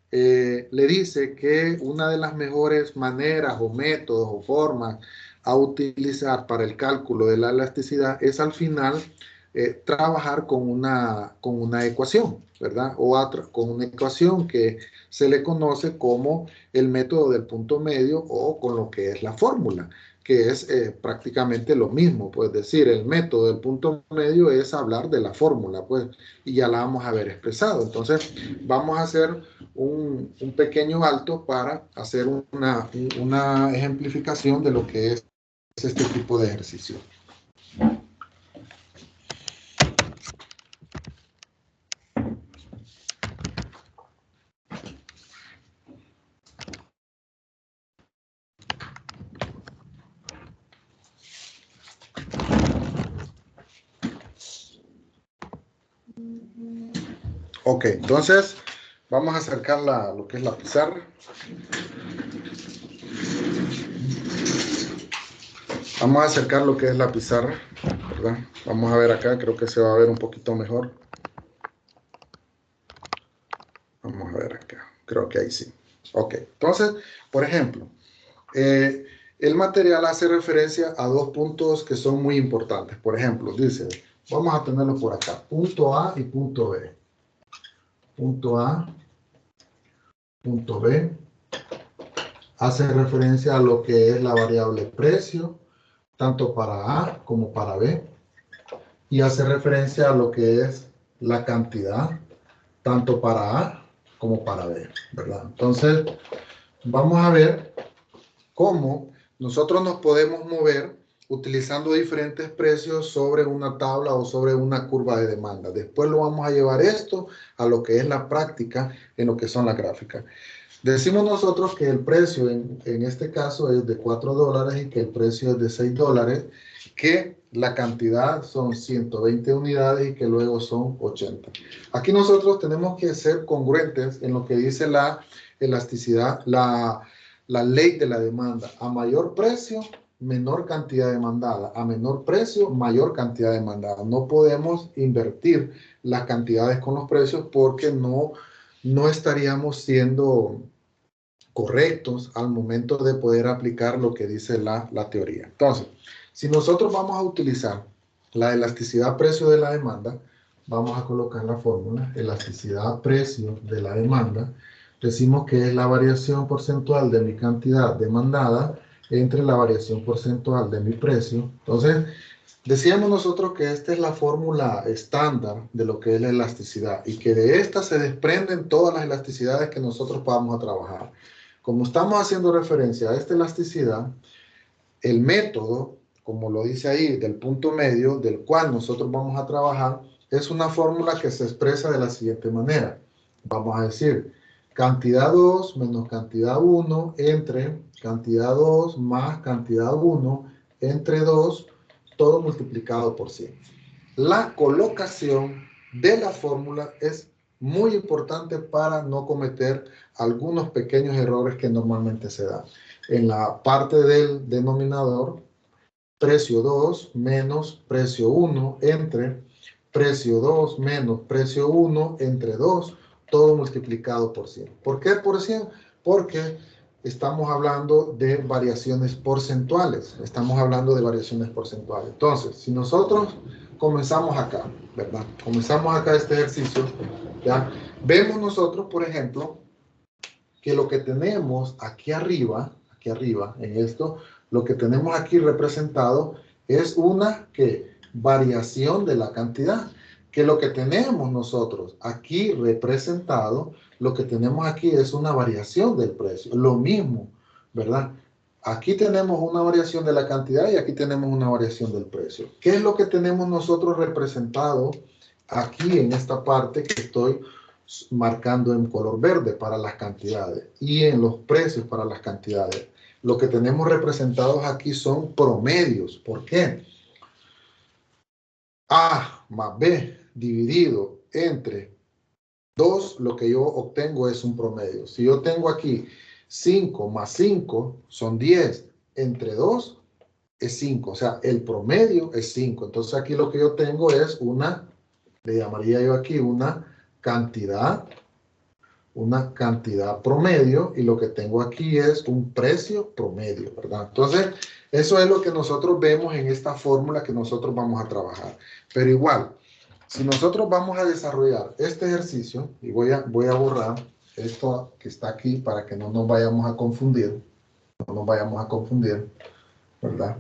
le dice que una de las mejores maneras o métodos o formas a utilizar para el cálculo de la elasticidad es al final trabajar con una ecuación, ¿verdad? Con una ecuación que se le conoce como el método del punto medio o con lo que es la fórmula, que es prácticamente lo mismo. Pues decir, el método del punto medio es hablar de la fórmula, pues, y ya la vamos a ver expresado. Entonces, vamos a hacer un pequeño alto para hacer una ejemplificación de lo que es este tipo de ejercicio. Ok, entonces vamos a acercar lo que es la pizarra. Vamos a acercar lo que es la pizarra, ¿verdad? Vamos a ver acá, creo que se va a ver un poquito mejor. Vamos a ver acá. Creo que ahí sí. Ok, entonces, por ejemplo, el material hace referencia a dos puntos que son muy importantes. Por ejemplo, dice, vamos a tenerlo por acá, punto A y punto B. Punto A, punto B, hace referencia a lo que es la variable precio, tanto para A como para B, y hace referencia a lo que es la cantidad, tanto para A como para B, ¿verdad? Entonces, vamos a ver cómo nosotros nos podemos mover utilizando diferentes precios sobre una tabla o sobre una curva de demanda. Después lo vamos a llevar esto a lo que es la práctica en lo que son las gráficas. Decimos nosotros que el precio en este caso es de $4 y que el precio es de $6, que la cantidad son 120 unidades y que luego son 80. Aquí nosotros tenemos que ser congruentes en lo que dice la elasticidad, la ley de la demanda. A mayor precio, menor cantidad demandada. A menor precio, mayor cantidad demandada. No podemos invertir las cantidades con los precios porque no estaríamos siendo correctos al momento de poder aplicar lo que dice la teoría. Entonces, si nosotros vamos a utilizar la elasticidad precio de la demanda, vamos a colocar la fórmula, elasticidad precio de la demanda, decimos que es la variación porcentual de mi cantidad demandada entre la variación porcentual de mi precio. Entonces, decíamos nosotros que esta es la fórmula estándar de lo que es la elasticidad y que de esta se desprenden todas las elasticidades que nosotros vamos a trabajar. Como estamos haciendo referencia a esta elasticidad, el método, como lo dice ahí, del punto medio, del cual nosotros vamos a trabajar, es una fórmula que se expresa de la siguiente manera. Vamos a decir, cantidad 2 menos cantidad 1 entre cantidad 2 más cantidad 1 entre 2, todo multiplicado por 100. La colocación de la fórmula es muy importante para no cometer algunos pequeños errores que normalmente se dan. En la parte del denominador, precio 2 menos precio 1 entre precio 2 menos precio 1 entre 2, todo multiplicado por 100. ¿Por qué por 100? Porque estamos hablando de variaciones porcentuales. Estamos hablando de variaciones porcentuales. Entonces, si nosotros comenzamos acá, ¿verdad? Comenzamos acá este ejercicio, ¿ya? Vemos nosotros, por ejemplo, que lo que tenemos aquí arriba, en esto, lo que tenemos aquí representado es una variación de la cantidad, que lo que tenemos nosotros aquí representado, lo que tenemos aquí es una variación del precio, lo mismo, ¿verdad? Aquí tenemos una variación de la cantidad y aquí tenemos una variación del precio. ¿Qué es lo que tenemos nosotros representado aquí en esta parte que estoy marcando en color verde para las cantidades y en los precios para las cantidades? Lo que tenemos representados aquí son promedios. ¿Por qué? A más B dividido entre 2, lo que yo obtengo es un promedio. Si yo tengo aquí 5 más 5 son 10, entre 2 es 5, o sea, el promedio es 5. Entonces aquí lo que yo tengo es le llamaría yo aquí una cantidad promedio, y lo que tengo aquí es un precio promedio, ¿verdad? Entonces, eso es lo que nosotros vemos en esta fórmula que nosotros vamos a trabajar. Pero igual, si nosotros vamos a desarrollar este ejercicio, y voy a borrar esto que está aquí para que no nos vayamos a confundir, ¿verdad?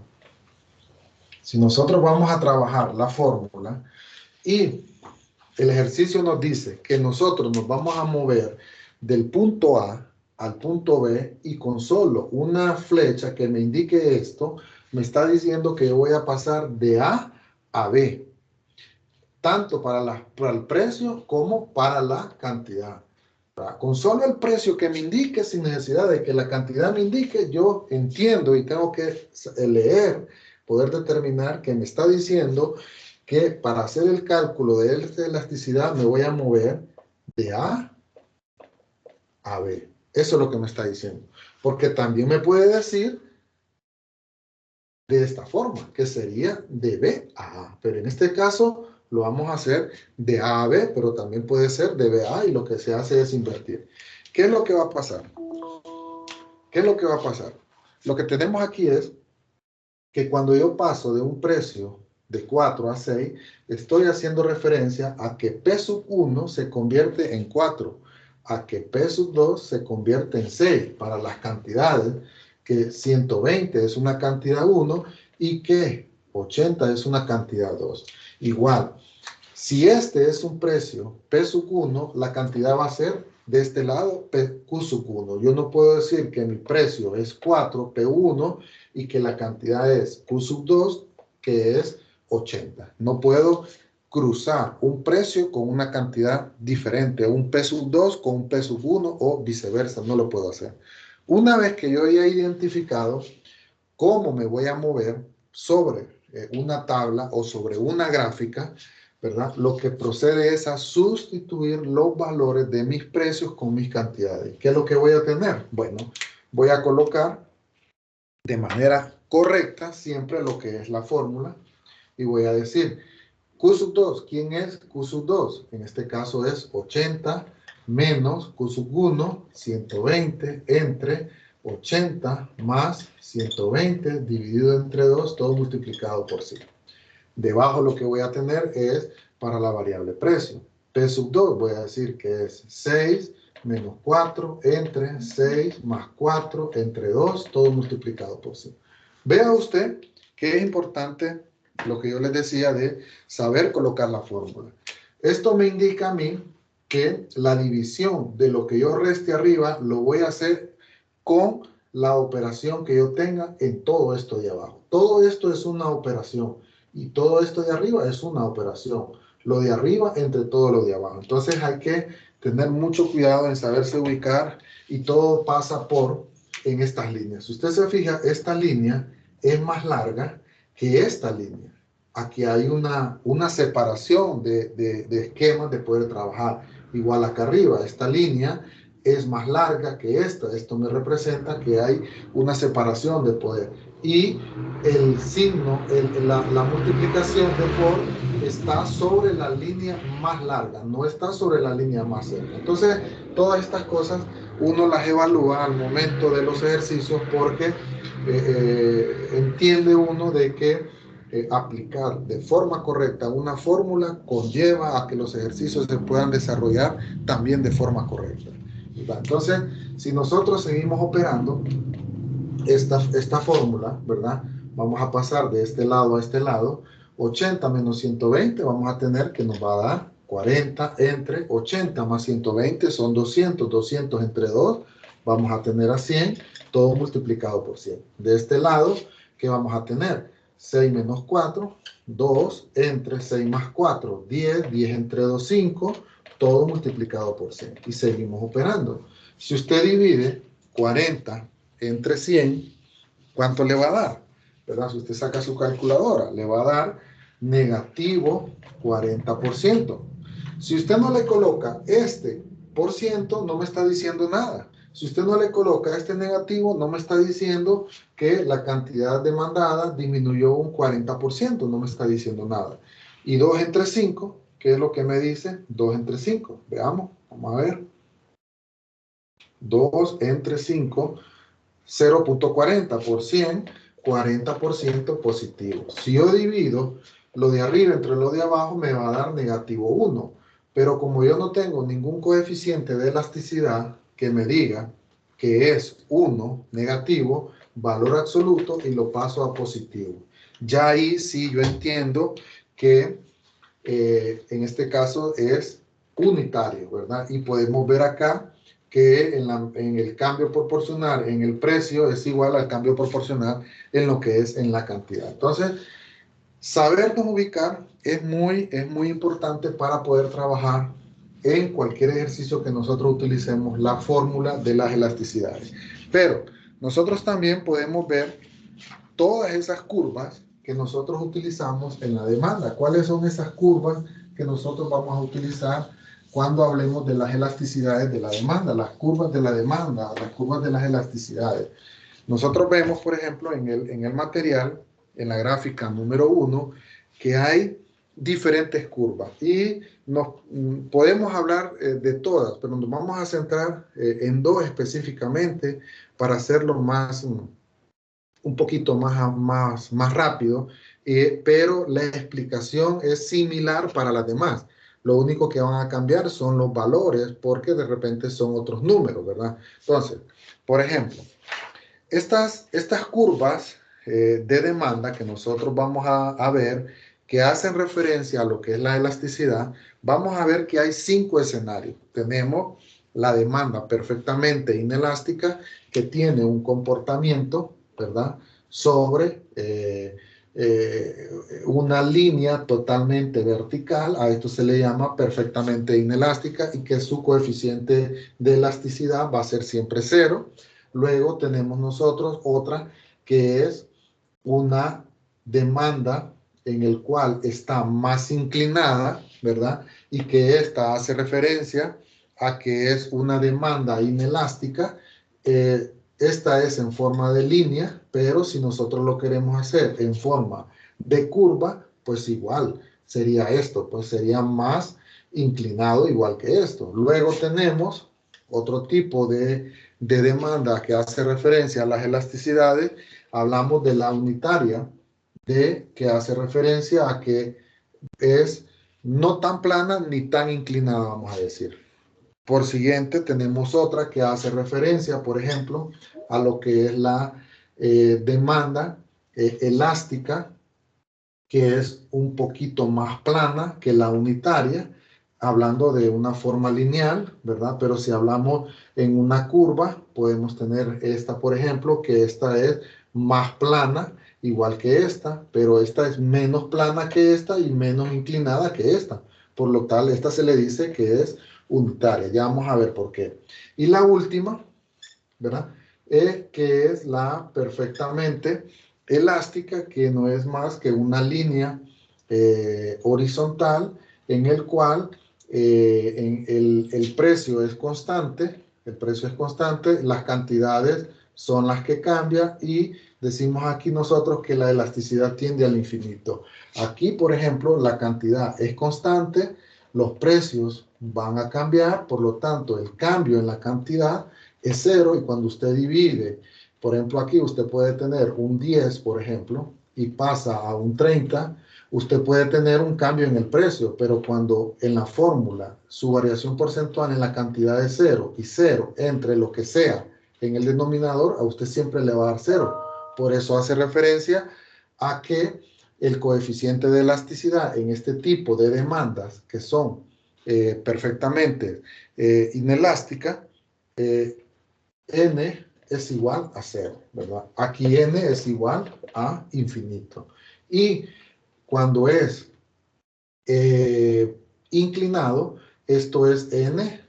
Si nosotros vamos a trabajar la fórmula y el ejercicio nos dice que nosotros nos vamos a mover del punto A al punto B y con solo una flecha que me indique esto, me está diciendo que yo voy a pasar de A a B, tanto para el precio como para la cantidad. Con solo el precio que me indique, sin necesidad de que la cantidad me indique, yo entiendo y tengo que leer, poder determinar que me está diciendo que para hacer el cálculo de esta elasticidad me voy a mover de A a B. Eso es lo que me está diciendo. Porque también me puede decir de esta forma, que sería de B a A. Pero en este caso lo vamos a hacer de A a B, pero también puede ser de B a A y lo que se hace es invertir. ¿Qué es lo que va a pasar? ¿Qué es lo que va a pasar? Lo que tenemos aquí es que cuando yo paso de un precio de 4 a 6, estoy haciendo referencia a que P sub 1 se convierte en 4, a que P sub 2 se convierte en 6 para las cantidades, que 120 es una cantidad 1 y que 80 es una cantidad 2. Igual, si este es un precio P sub 1, la cantidad va a ser de este lado Q sub 1. Yo no puedo decir que mi precio es 4 P1 y que la cantidad es Q sub 2, que es 80. No puedo cruzar un precio con una cantidad diferente, un P sub 2 con un P sub 1 o viceversa, no lo puedo hacer. Una vez que yo haya identificado cómo me voy a mover sobre una tabla o sobre una gráfica, ¿verdad? Lo que procede es a sustituir los valores de mis precios con mis cantidades. ¿Qué es lo que voy a tener? Bueno, voy a colocar de manera correcta siempre lo que es la fórmula y voy a decir Q sub 2. ¿Quién es Q sub 2? En este caso es 80 menos Q sub 1, 120 entre 80 más 120 dividido entre 2, todo multiplicado por 100. Debajo lo que voy a tener es para la variable precio. P sub 2 voy a decir que es 6 menos 4 entre 6 más 4 entre 2, todo multiplicado por 100. Vea usted que es importante lo que yo les decía de saber colocar la fórmula. Esto me indica a mí que la división de lo que yo reste arriba lo voy a hacer con la operación que yo tenga en todo esto de abajo. Todo esto es una operación y todo esto de arriba es una operación. Lo de arriba entre todo lo de abajo. Entonces hay que tener mucho cuidado en saberse ubicar y todo pasa por en estas líneas. Si usted se fija, esta línea es más larga que esta línea. Aquí hay una separación de esquemas de poder trabajar. Igual acá arriba, esta línea es más larga que esta. Esto me representa que hay una separación de poder. Y el signo, la multiplicación de por está sobre la línea más larga, no está sobre la línea más cerca. Entonces, todas estas cosas uno las evalúa al momento de los ejercicios porque entiende uno de que aplicar de forma correcta una fórmula conlleva a que los ejercicios se puedan desarrollar también de forma correcta. Entonces, si nosotros seguimos operando esta fórmula, ¿verdad? Vamos a pasar de este lado a este lado. 80 menos 120 vamos a tener que nos va a dar 40 entre 80 más 120 son 200. 200 entre 2 vamos a tener a 100, todo multiplicado por 100. De este lado, ¿qué vamos a tener? 6 menos 4, 2 entre 6 más 4, 10, 10 entre 2, 5, todo multiplicado por 100. Y seguimos operando. Si usted divide 40 entre 100, ¿cuánto le va a dar? ¿Verdad? Si usted saca su calculadora, le va a dar negativo 40%. Si usted no le coloca este por ciento, no me está diciendo nada. Si usted no le coloca este negativo, no me está diciendo que la cantidad demandada disminuyó un 40%, no me está diciendo nada. Y 2 entre 5, ¿qué es lo que me dice? 2 entre 5. Veamos, vamos a ver. 2 entre 5, 0.40 por 100, 40% positivo. Si yo divido lo de arriba entre lo de abajo, me va a dar negativo 1. Pero como yo no tengo ningún coeficiente de elasticidad que me diga que es 1 negativo, valor absoluto, y lo paso a positivo. Ya ahí sí yo entiendo que en este caso es unitario, ¿verdad? Y podemos ver acá que en el cambio proporcional en el precio es igual al cambio proporcional en lo que es en la cantidad. Entonces, sabernos ubicar es muy importante para poder trabajar en cualquier ejercicio que nosotros utilicemos la fórmula de las elasticidades. Pero nosotros también podemos ver todas esas curvas que nosotros utilizamos en la demanda. ¿Cuáles son esas curvas que nosotros vamos a utilizar cuando hablemos de las elasticidades de la demanda? Las curvas de la demanda, las curvas de las elasticidades. Nosotros vemos, por ejemplo, en el material, en la gráfica número 1, que hay diferentes curvas y podemos hablar de todas, pero nos vamos a centrar en dos específicamente para hacerlo más, un poquito más rápido, pero la explicación es similar para las demás. Lo único que van a cambiar son los valores porque de repente son otros números, ¿verdad? Entonces, por ejemplo, estas curvas de demanda que nosotros vamos a ver, que hacen referencia a lo que es la elasticidad, vamos a ver que hay 5 escenarios. Tenemos la demanda perfectamente inelástica que tiene un comportamiento, ¿verdad?, sobre una línea totalmente vertical. A esto se le llama perfectamente inelástica y que su coeficiente de elasticidad va a ser siempre 0. Luego tenemos nosotros otra que es una demanda en el cual está más inclinada, ¿verdad? Y que esta hace referencia a que es una demanda inelástica. Esta es en forma de línea, pero si nosotros lo queremos hacer en forma de curva, pues igual sería esto, pues sería más inclinado igual que esto. Luego tenemos otro tipo de demanda que hace referencia a las elasticidades. Hablamos de la unitaria, que hace referencia a que es no tan plana ni tan inclinada, vamos a decir. Por siguiente, tenemos otra que hace referencia, por ejemplo, a lo que es la demanda elástica, que es un poquito más plana que la unitaria, hablando de una forma lineal, ¿verdad? Pero si hablamos en una curva, podemos tener esta, por ejemplo, que esta es más plana, igual que esta, pero esta es menos plana que esta y menos inclinada que esta. Por lo tal, esta se le dice que es unitaria. Ya vamos a ver por qué. Y la última, ¿verdad?, que es la perfectamente elástica, que no es más que una línea horizontal en el cual el precio es constante, las cantidades son las que cambian y decimos aquí nosotros que la elasticidad tiende al infinito. Aquí, por ejemplo, la cantidad es constante, los precios van a cambiar, por lo tanto, el cambio en la cantidad es 0, y cuando usted divide, por ejemplo, aquí usted puede tener un 10, por ejemplo, y pasa a un 30, usted puede tener un cambio en el precio, pero cuando en la fórmula su variación porcentual en la cantidad es 0 y 0 entre lo que sea en el denominador, a usted siempre le va a dar 0. Por eso hace referencia a que el coeficiente de elasticidad en este tipo de demandas que son perfectamente inelásticas, n es igual a 0, ¿verdad? Aquí n es igual a infinito. Y cuando es inclinado, esto es n,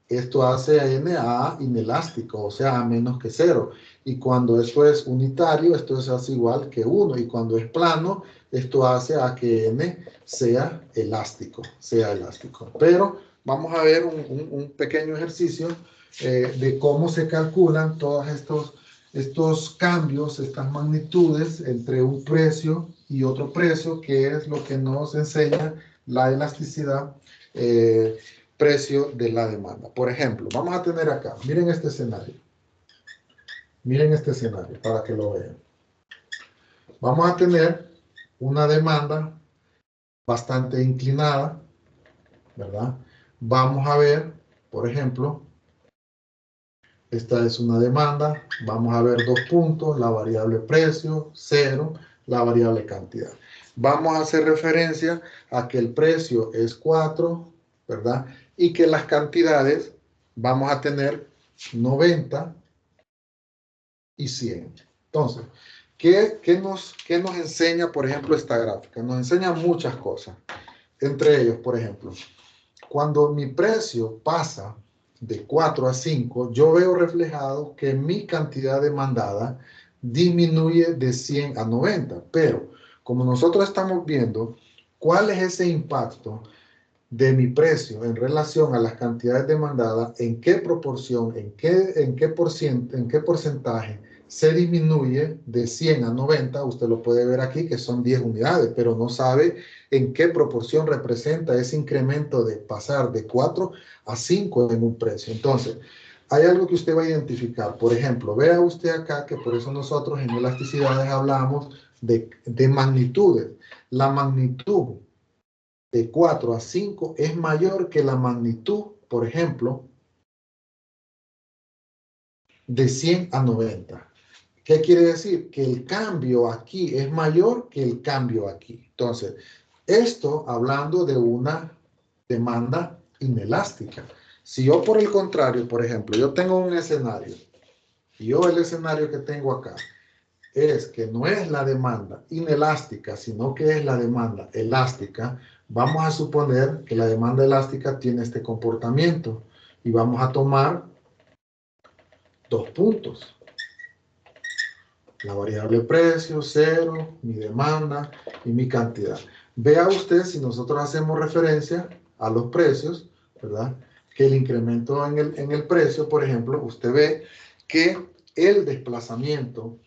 esto hace a n a inelástico, o sea, a menos que 0. Y cuando esto es unitario, esto es hace igual que 1. Y cuando es plano, esto hace a que n sea elástico, Pero vamos a ver un pequeño ejercicio de cómo se calculan todos estos cambios, estas magnitudes entre un precio y otro precio, que es lo que nos enseña la elasticidad, precio de la demanda. Por ejemplo, vamos a tener acá, miren este escenario para que lo vean. Vamos a tener una demanda bastante inclinada, ¿verdad? Vamos a ver, por ejemplo, esta es una demanda, vamos a ver 2 puntos, la variable precio, 0, la variable cantidad. Vamos a hacer referencia a que el precio es 4, ¿verdad? Y que las cantidades vamos a tener 90 y 100. Entonces, ¿qué nos enseña, por ejemplo, esta gráfica? Nos enseña muchas cosas. Entre ellos, por ejemplo, cuando mi precio pasa de 4 a 5, yo veo reflejado que mi cantidad demandada disminuye de 100 a 90. Pero, como nosotros estamos viendo, ¿cuál es ese impacto de mi precio en relación a las cantidades demandadas? ¿En qué proporción, en qué porcentaje se disminuye de 100 a 90, usted lo puede ver aquí que son 10 unidades, pero no sabe en qué proporción representa ese incremento de pasar de 4 a 5 en un precio. Entonces, hay algo que usted va a identificar. Por ejemplo, vea usted acá que por eso nosotros en elasticidades hablamos de magnitudes. La magnitud de 4 a 5 es mayor que la magnitud, por ejemplo, de 100 a 90. ¿Qué quiere decir? Que el cambio aquí es mayor que el cambio aquí. Entonces, esto hablando de una demanda inelástica. Si yo por el contrario, por ejemplo, yo tengo un escenario, y yo el escenario que tengo acá es que no es la demanda inelástica, sino que es la demanda elástica, vamos a suponer que la demanda elástica tiene este comportamiento y vamos a tomar 2 puntos. La variable precio, 0, mi demanda y mi cantidad. Vea usted, si nosotros hacemos referencia a los precios, ¿verdad? Que el incremento en el precio, por ejemplo, usted ve que el desplazamiento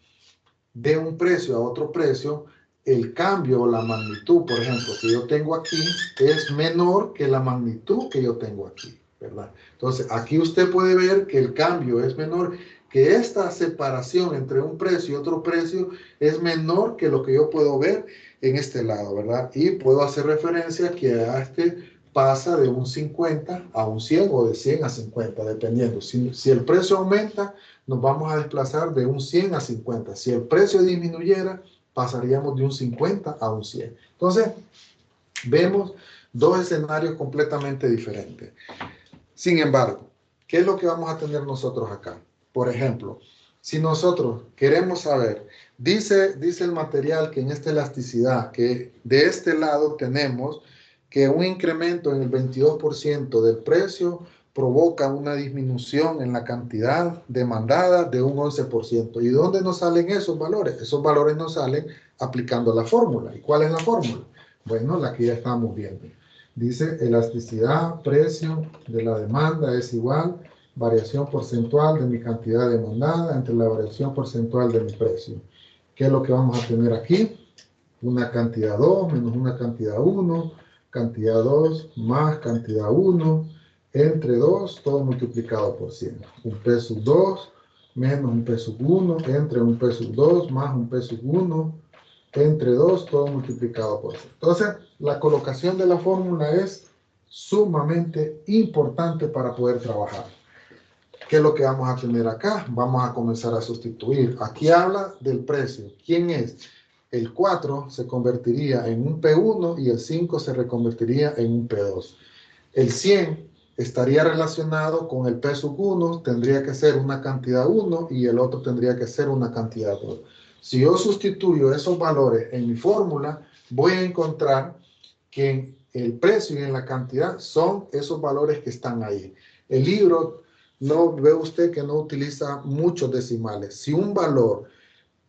de un precio a otro precio, el cambio o la magnitud, por ejemplo, que yo tengo aquí, es menor que la magnitud que yo tengo aquí, ¿verdad? Entonces, aquí usted puede ver que el cambio es menor, que esta separación entre un precio y otro precio es menor que lo que yo puedo ver en este lado, ¿verdad? Y puedo hacer referencia que a este pasa de un 50 a un 100 o de 100 a 50, dependiendo. Si el precio aumenta, nos vamos a desplazar de un 100 a 50. Si el precio disminuyera, pasaríamos de un 50 a un 100. Entonces, vemos dos escenarios completamente diferentes. Sin embargo, ¿qué es lo que vamos a tener nosotros acá? Por ejemplo, si nosotros queremos saber, dice el material que en esta elasticidad, que de este lado tenemos que un incremento en el 22% del precio provoca una disminución en la cantidad demandada de un 11%. ¿Y dónde nos salen esos valores? Esos valores nos salen aplicando la fórmula. ¿Y cuál es la fórmula? Bueno, la que ya estamos viendo. Dice elasticidad, precio de la demanda es igual variación porcentual de mi cantidad demandada entre la variación porcentual de mi precio. ¿Qué es lo que vamos a tener aquí? Una cantidad 2 menos una cantidad 1, cantidad 2 más cantidad 1, entre 2, todo multiplicado por 100. Un P sub 2 menos un P sub 1, entre un P sub 2 más un P sub 1, entre 2, todo multiplicado por 100. Entonces, la colocación de la fórmula es sumamente importante para poder trabajar. ¿Qué es lo que vamos a tener acá? Vamos a comenzar a sustituir. Aquí habla del precio. ¿Quién es? El 4 se convertiría en un P1 y el 5 se reconvertiría en un P2. El 100 estaría relacionado con el P sub 1, tendría que ser una cantidad 1 y el otro tendría que ser una cantidad 2. Si yo sustituyo esos valores en mi fórmula, voy a encontrar que en el precio y en la cantidad son esos valores que están ahí. El libro, no ve usted que no utiliza muchos decimales. Si un valor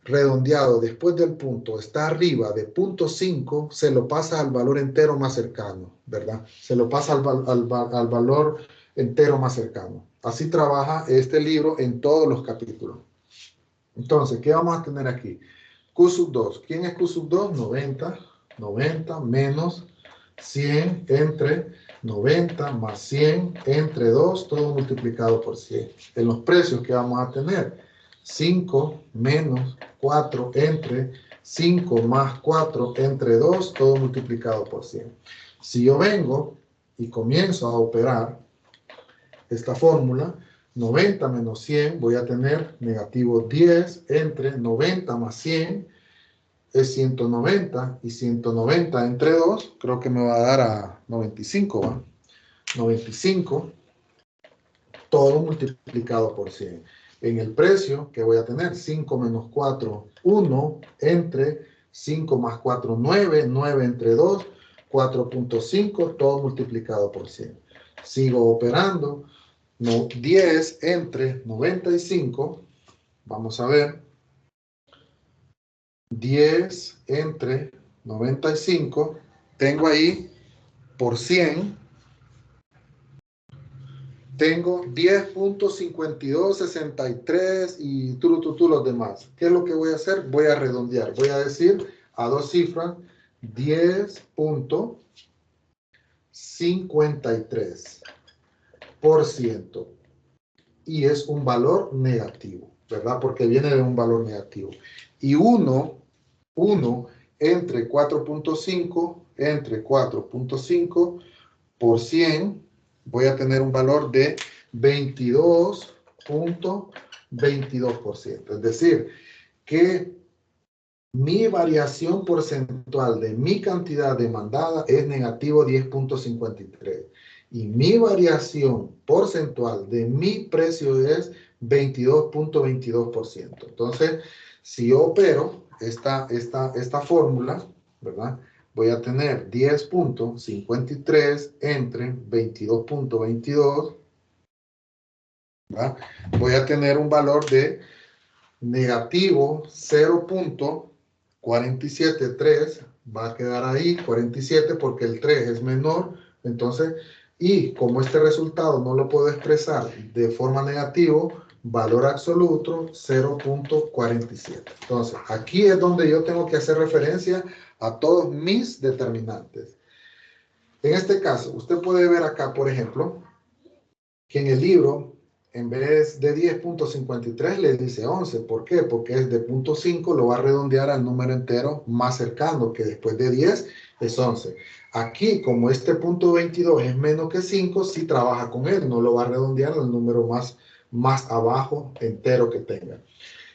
redondeado después del punto está arriba de 0.5, se lo pasa al valor entero más cercano, ¿verdad? Se lo pasa al valor entero más cercano. Así trabaja este libro en todos los capítulos. Entonces, ¿qué vamos a tener aquí? Q sub 2. ¿Quién es Q sub 2? 90. 90 menos 100 entre 90 más 100 entre 2, todo multiplicado por 100. En los precios que vamos a tener, 5 menos 4 entre 5 más 4 entre 2, todo multiplicado por 100. Si yo vengo y comienzo a operar esta fórmula, 90 menos 100, voy a tener negativo 10 entre 90 más 100, es 190, y 190 entre 2, creo que me va a dar a 95, ¿va? 95, todo multiplicado por 100. En el precio, que voy a tener? 5 menos 4, 1, entre 5 más 4, 9, 9 entre 2, 4.5, todo multiplicado por 100. Sigo operando, 10 entre 95, vamos a ver, 10 entre 95, tengo ahí por 100, tengo 10.5263 y tú los demás. ¿Qué es lo que voy a hacer? Voy a redondear. Voy a decir a dos cifras 10.53%. Y es un valor negativo, ¿verdad? Porque viene de un valor negativo. Y 1 entre 4.5 por 100, voy a tener un valor de 22.22%. Es decir, que mi variación porcentual de mi cantidad demandada es negativo 10.53. Y mi variación porcentual de mi precio es 22.22%. Entonces, si yo opero esta fórmula, ¿verdad? Voy a tener 10.53 entre 22.22, ¿verdad? Voy a tener un valor de negativo 0.473, va a quedar ahí 47 porque el 3 es menor. Entonces, y como este resultado no lo puedo expresar de forma negativa, valor absoluto 0.47. Entonces, aquí es donde yo tengo que hacer referencia a todos mis determinantes. En este caso, usted puede ver acá, por ejemplo, que en el libro, en vez de 10.53, le dice 11. ¿Por qué? Porque es de 0.5, lo va a redondear al número entero más cercano, que después de 10 es 11. Aquí, como este punto 22 es menos que 5, sí trabaja con él, no lo va a redondear al número más abajo entero que tenga.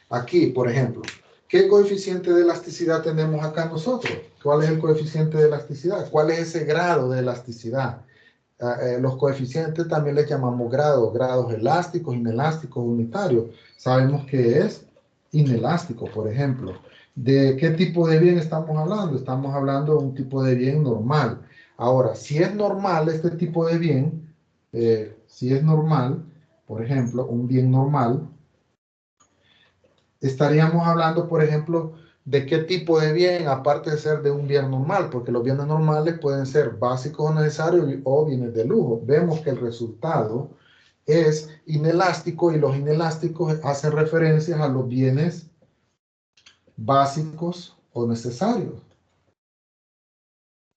Aquí, por ejemplo, ¿qué coeficiente de elasticidad tenemos acá nosotros? ¿Cuál es el coeficiente de elasticidad? ¿Cuál es ese grado de elasticidad? Los coeficientes también les llamamos grados elásticos, inelásticos, unitarios. Sabemos que es inelástico, por ejemplo. ¿De qué tipo de bien estamos hablando? Estamos hablando de un tipo de bien normal. Ahora, si es normal este tipo de bien, si es normal, por ejemplo, un bien normal, estaríamos hablando, por ejemplo, de qué tipo de bien, aparte de ser de un bien normal, porque los bienes normales pueden ser básicos o necesarios o bienes de lujo. Vemos que el resultado es inelástico y los inelásticos hacen referencias a los bienes básicos o necesarios.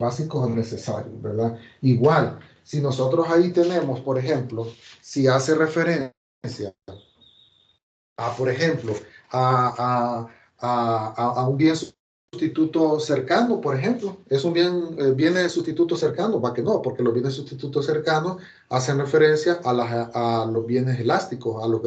Básicos o necesarios, ¿verdad? Igual, si nosotros ahí tenemos, por ejemplo, si hace referencia por ejemplo, a un bien sustituto cercano, por ejemplo. Es un viene de sustituto cercano, va que no, porque los bienes sustitutos cercanos hacen referencia a los bienes elásticos, a los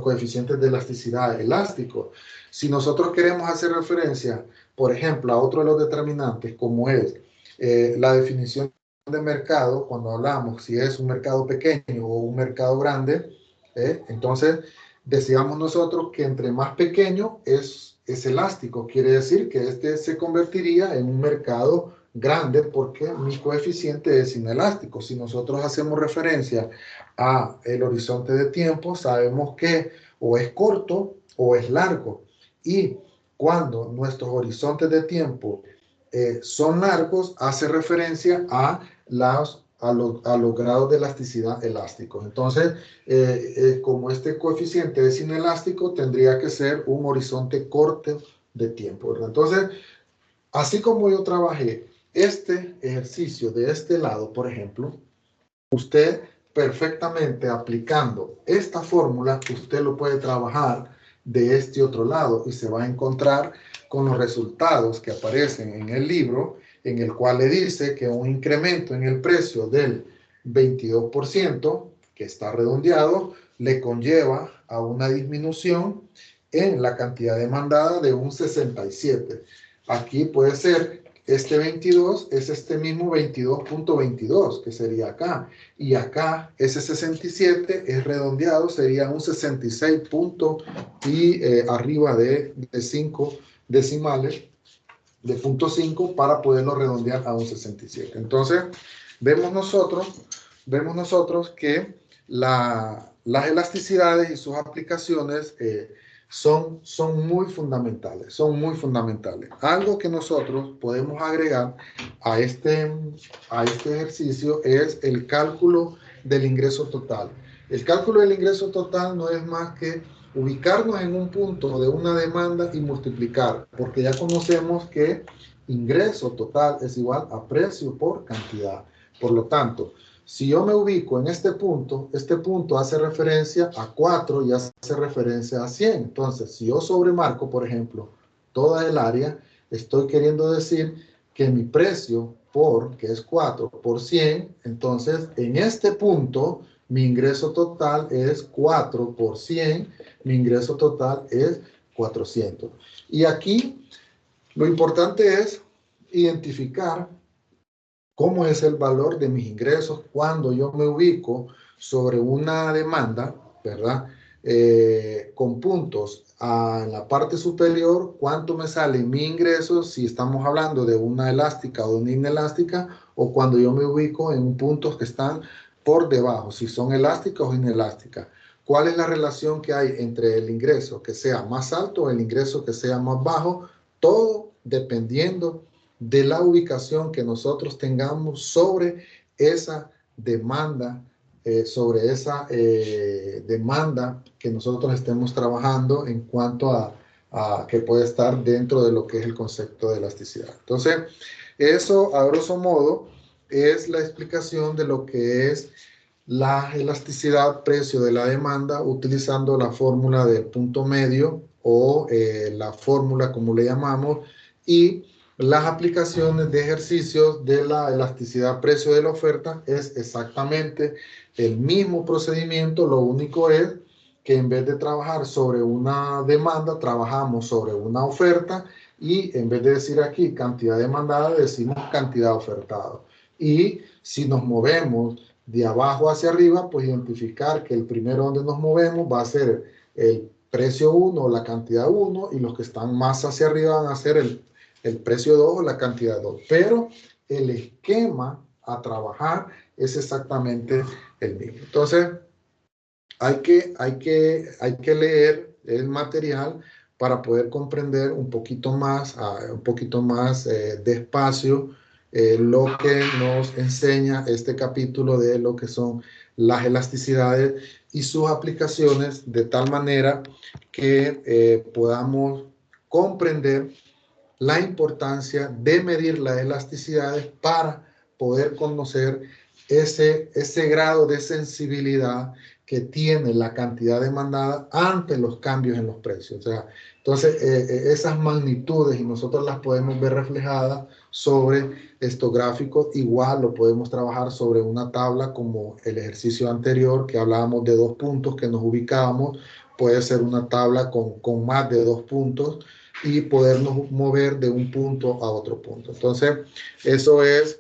coeficientes de elasticidad elásticos. Si nosotros queremos hacer referencia, por ejemplo, a otro de los determinantes, como es la definición de mercado, cuando hablamos si es un mercado pequeño o un mercado grande, entonces decíamos nosotros que entre más pequeño es elástico, quiere decir que este se convertiría en un mercado grande porque mi coeficiente es inelástico. Si nosotros hacemos referencia a el horizonte de tiempo, sabemos que o es corto o es largo. Y cuando nuestros horizontes de tiempo son largos, hace referencia a los grados de elasticidad elásticos. Entonces, como este coeficiente es inelástico, tendría que ser un horizonte corto de tiempo, ¿verdad? Entonces, así como yo trabajé este ejercicio de este lado, por ejemplo, usted perfectamente aplicando esta fórmula, usted lo puede trabajar de este otro lado y se va a encontrar con los resultados que aparecen en el libro, en el cual le dice que un incremento en el precio del 22%, que está redondeado, le conlleva a una disminución en la cantidad demandada de un 67. Aquí puede ser este 22, es este mismo 22.22, que sería acá. Y acá ese 67 es redondeado, sería un 66 puntos y arriba de 5 decimales de 0.5 para poderlo redondear a un 67. Entonces, vemos nosotros que las elasticidades y sus aplicaciones son muy fundamentales, Algo que nosotros podemos agregar a este ejercicio es el cálculo del ingreso total. El cálculo del ingreso total no es más que ubicarnos en un punto de una demanda y multiplicar, porque ya conocemos que ingreso total es igual a precio por cantidad. Por lo tanto, si yo me ubico en este punto hace referencia a 4 y hace referencia a 100. Entonces, si yo sobremarco, por ejemplo, toda el área, estoy queriendo decir que mi precio por, que es 4 por 100, entonces en este punto mi ingreso total es 4 por 100, mi ingreso total es 400. Y aquí lo importante es identificar cómo es el valor de mis ingresos cuando yo me ubico sobre una demanda, ¿verdad? Con puntos en la parte superior, cuánto me sale mi ingreso si estamos hablando de una elástica o de una inelástica, o cuando yo me ubico en puntos que están por debajo, si son elásticas o inelásticas. ¿Cuál es la relación que hay entre el ingreso que sea más alto o el ingreso que sea más bajo? Todo dependiendo de la ubicación que nosotros tengamos sobre esa demanda, demanda que nosotros estemos trabajando en cuanto a que puede estar dentro de lo que es el concepto de elasticidad. Entonces, eso a grosso modo es la explicación de lo que es la elasticidad precio de la demanda utilizando la fórmula del punto medio o la fórmula como le llamamos, y las aplicaciones de ejercicios de la elasticidad precio de la oferta es exactamente el mismo procedimiento. Lo único es que en vez de trabajar sobre una demanda, trabajamos sobre una oferta, y en vez de decir aquí cantidad demandada, decimos cantidad ofertada. Y si nos movemos de abajo hacia arriba, pues identificar que el primero donde nos movemos va a ser el precio 1 o la cantidad 1, y los que están más hacia arriba van a ser el precio 2 o la cantidad 2. Pero el esquema a trabajar es exactamente el mismo. Entonces, hay que leer el material para poder comprender un poquito más despacio lo que nos enseña este capítulo de lo que son las elasticidades y sus aplicaciones, de tal manera que podamos comprender la importancia de medir las elasticidades para poder conocer ese grado de sensibilidad que tiene la cantidad demandada ante los cambios en los precios. O sea, entonces, esas magnitudes, y nosotros las podemos ver reflejadas sobre estos gráficos. Igual lo podemos trabajar sobre una tabla como el ejercicio anterior, que hablábamos de 2 puntos que nos ubicábamos. Puede ser una tabla con más de 2 puntos y podernos mover de un punto a otro punto. Entonces, eso es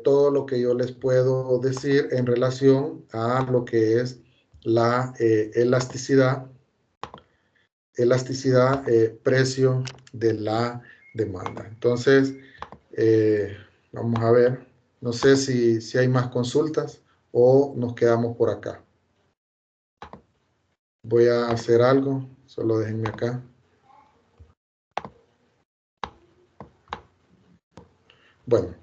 todo lo que yo les puedo decir en relación a lo que es la elasticidad precio de la demanda. Entonces, vamos a ver, no sé si hay más consultas o nos quedamos por acá. Voy a hacer algo, solo déjenme acá. Bueno.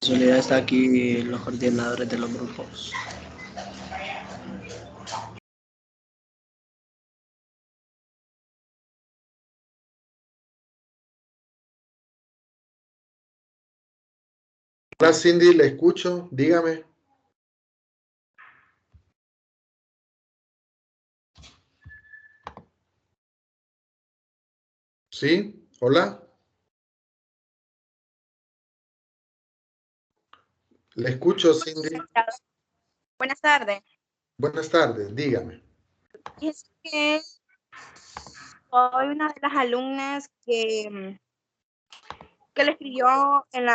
Casualidad está aquí los coordinadores de los grupos. Hola Cindy, le escucho, dígame. ¿Sí? Hola. Le escucho, Cindy. Buenas tardes. Buenas tardes, dígame. Es que soy una de las alumnas que le escribió en la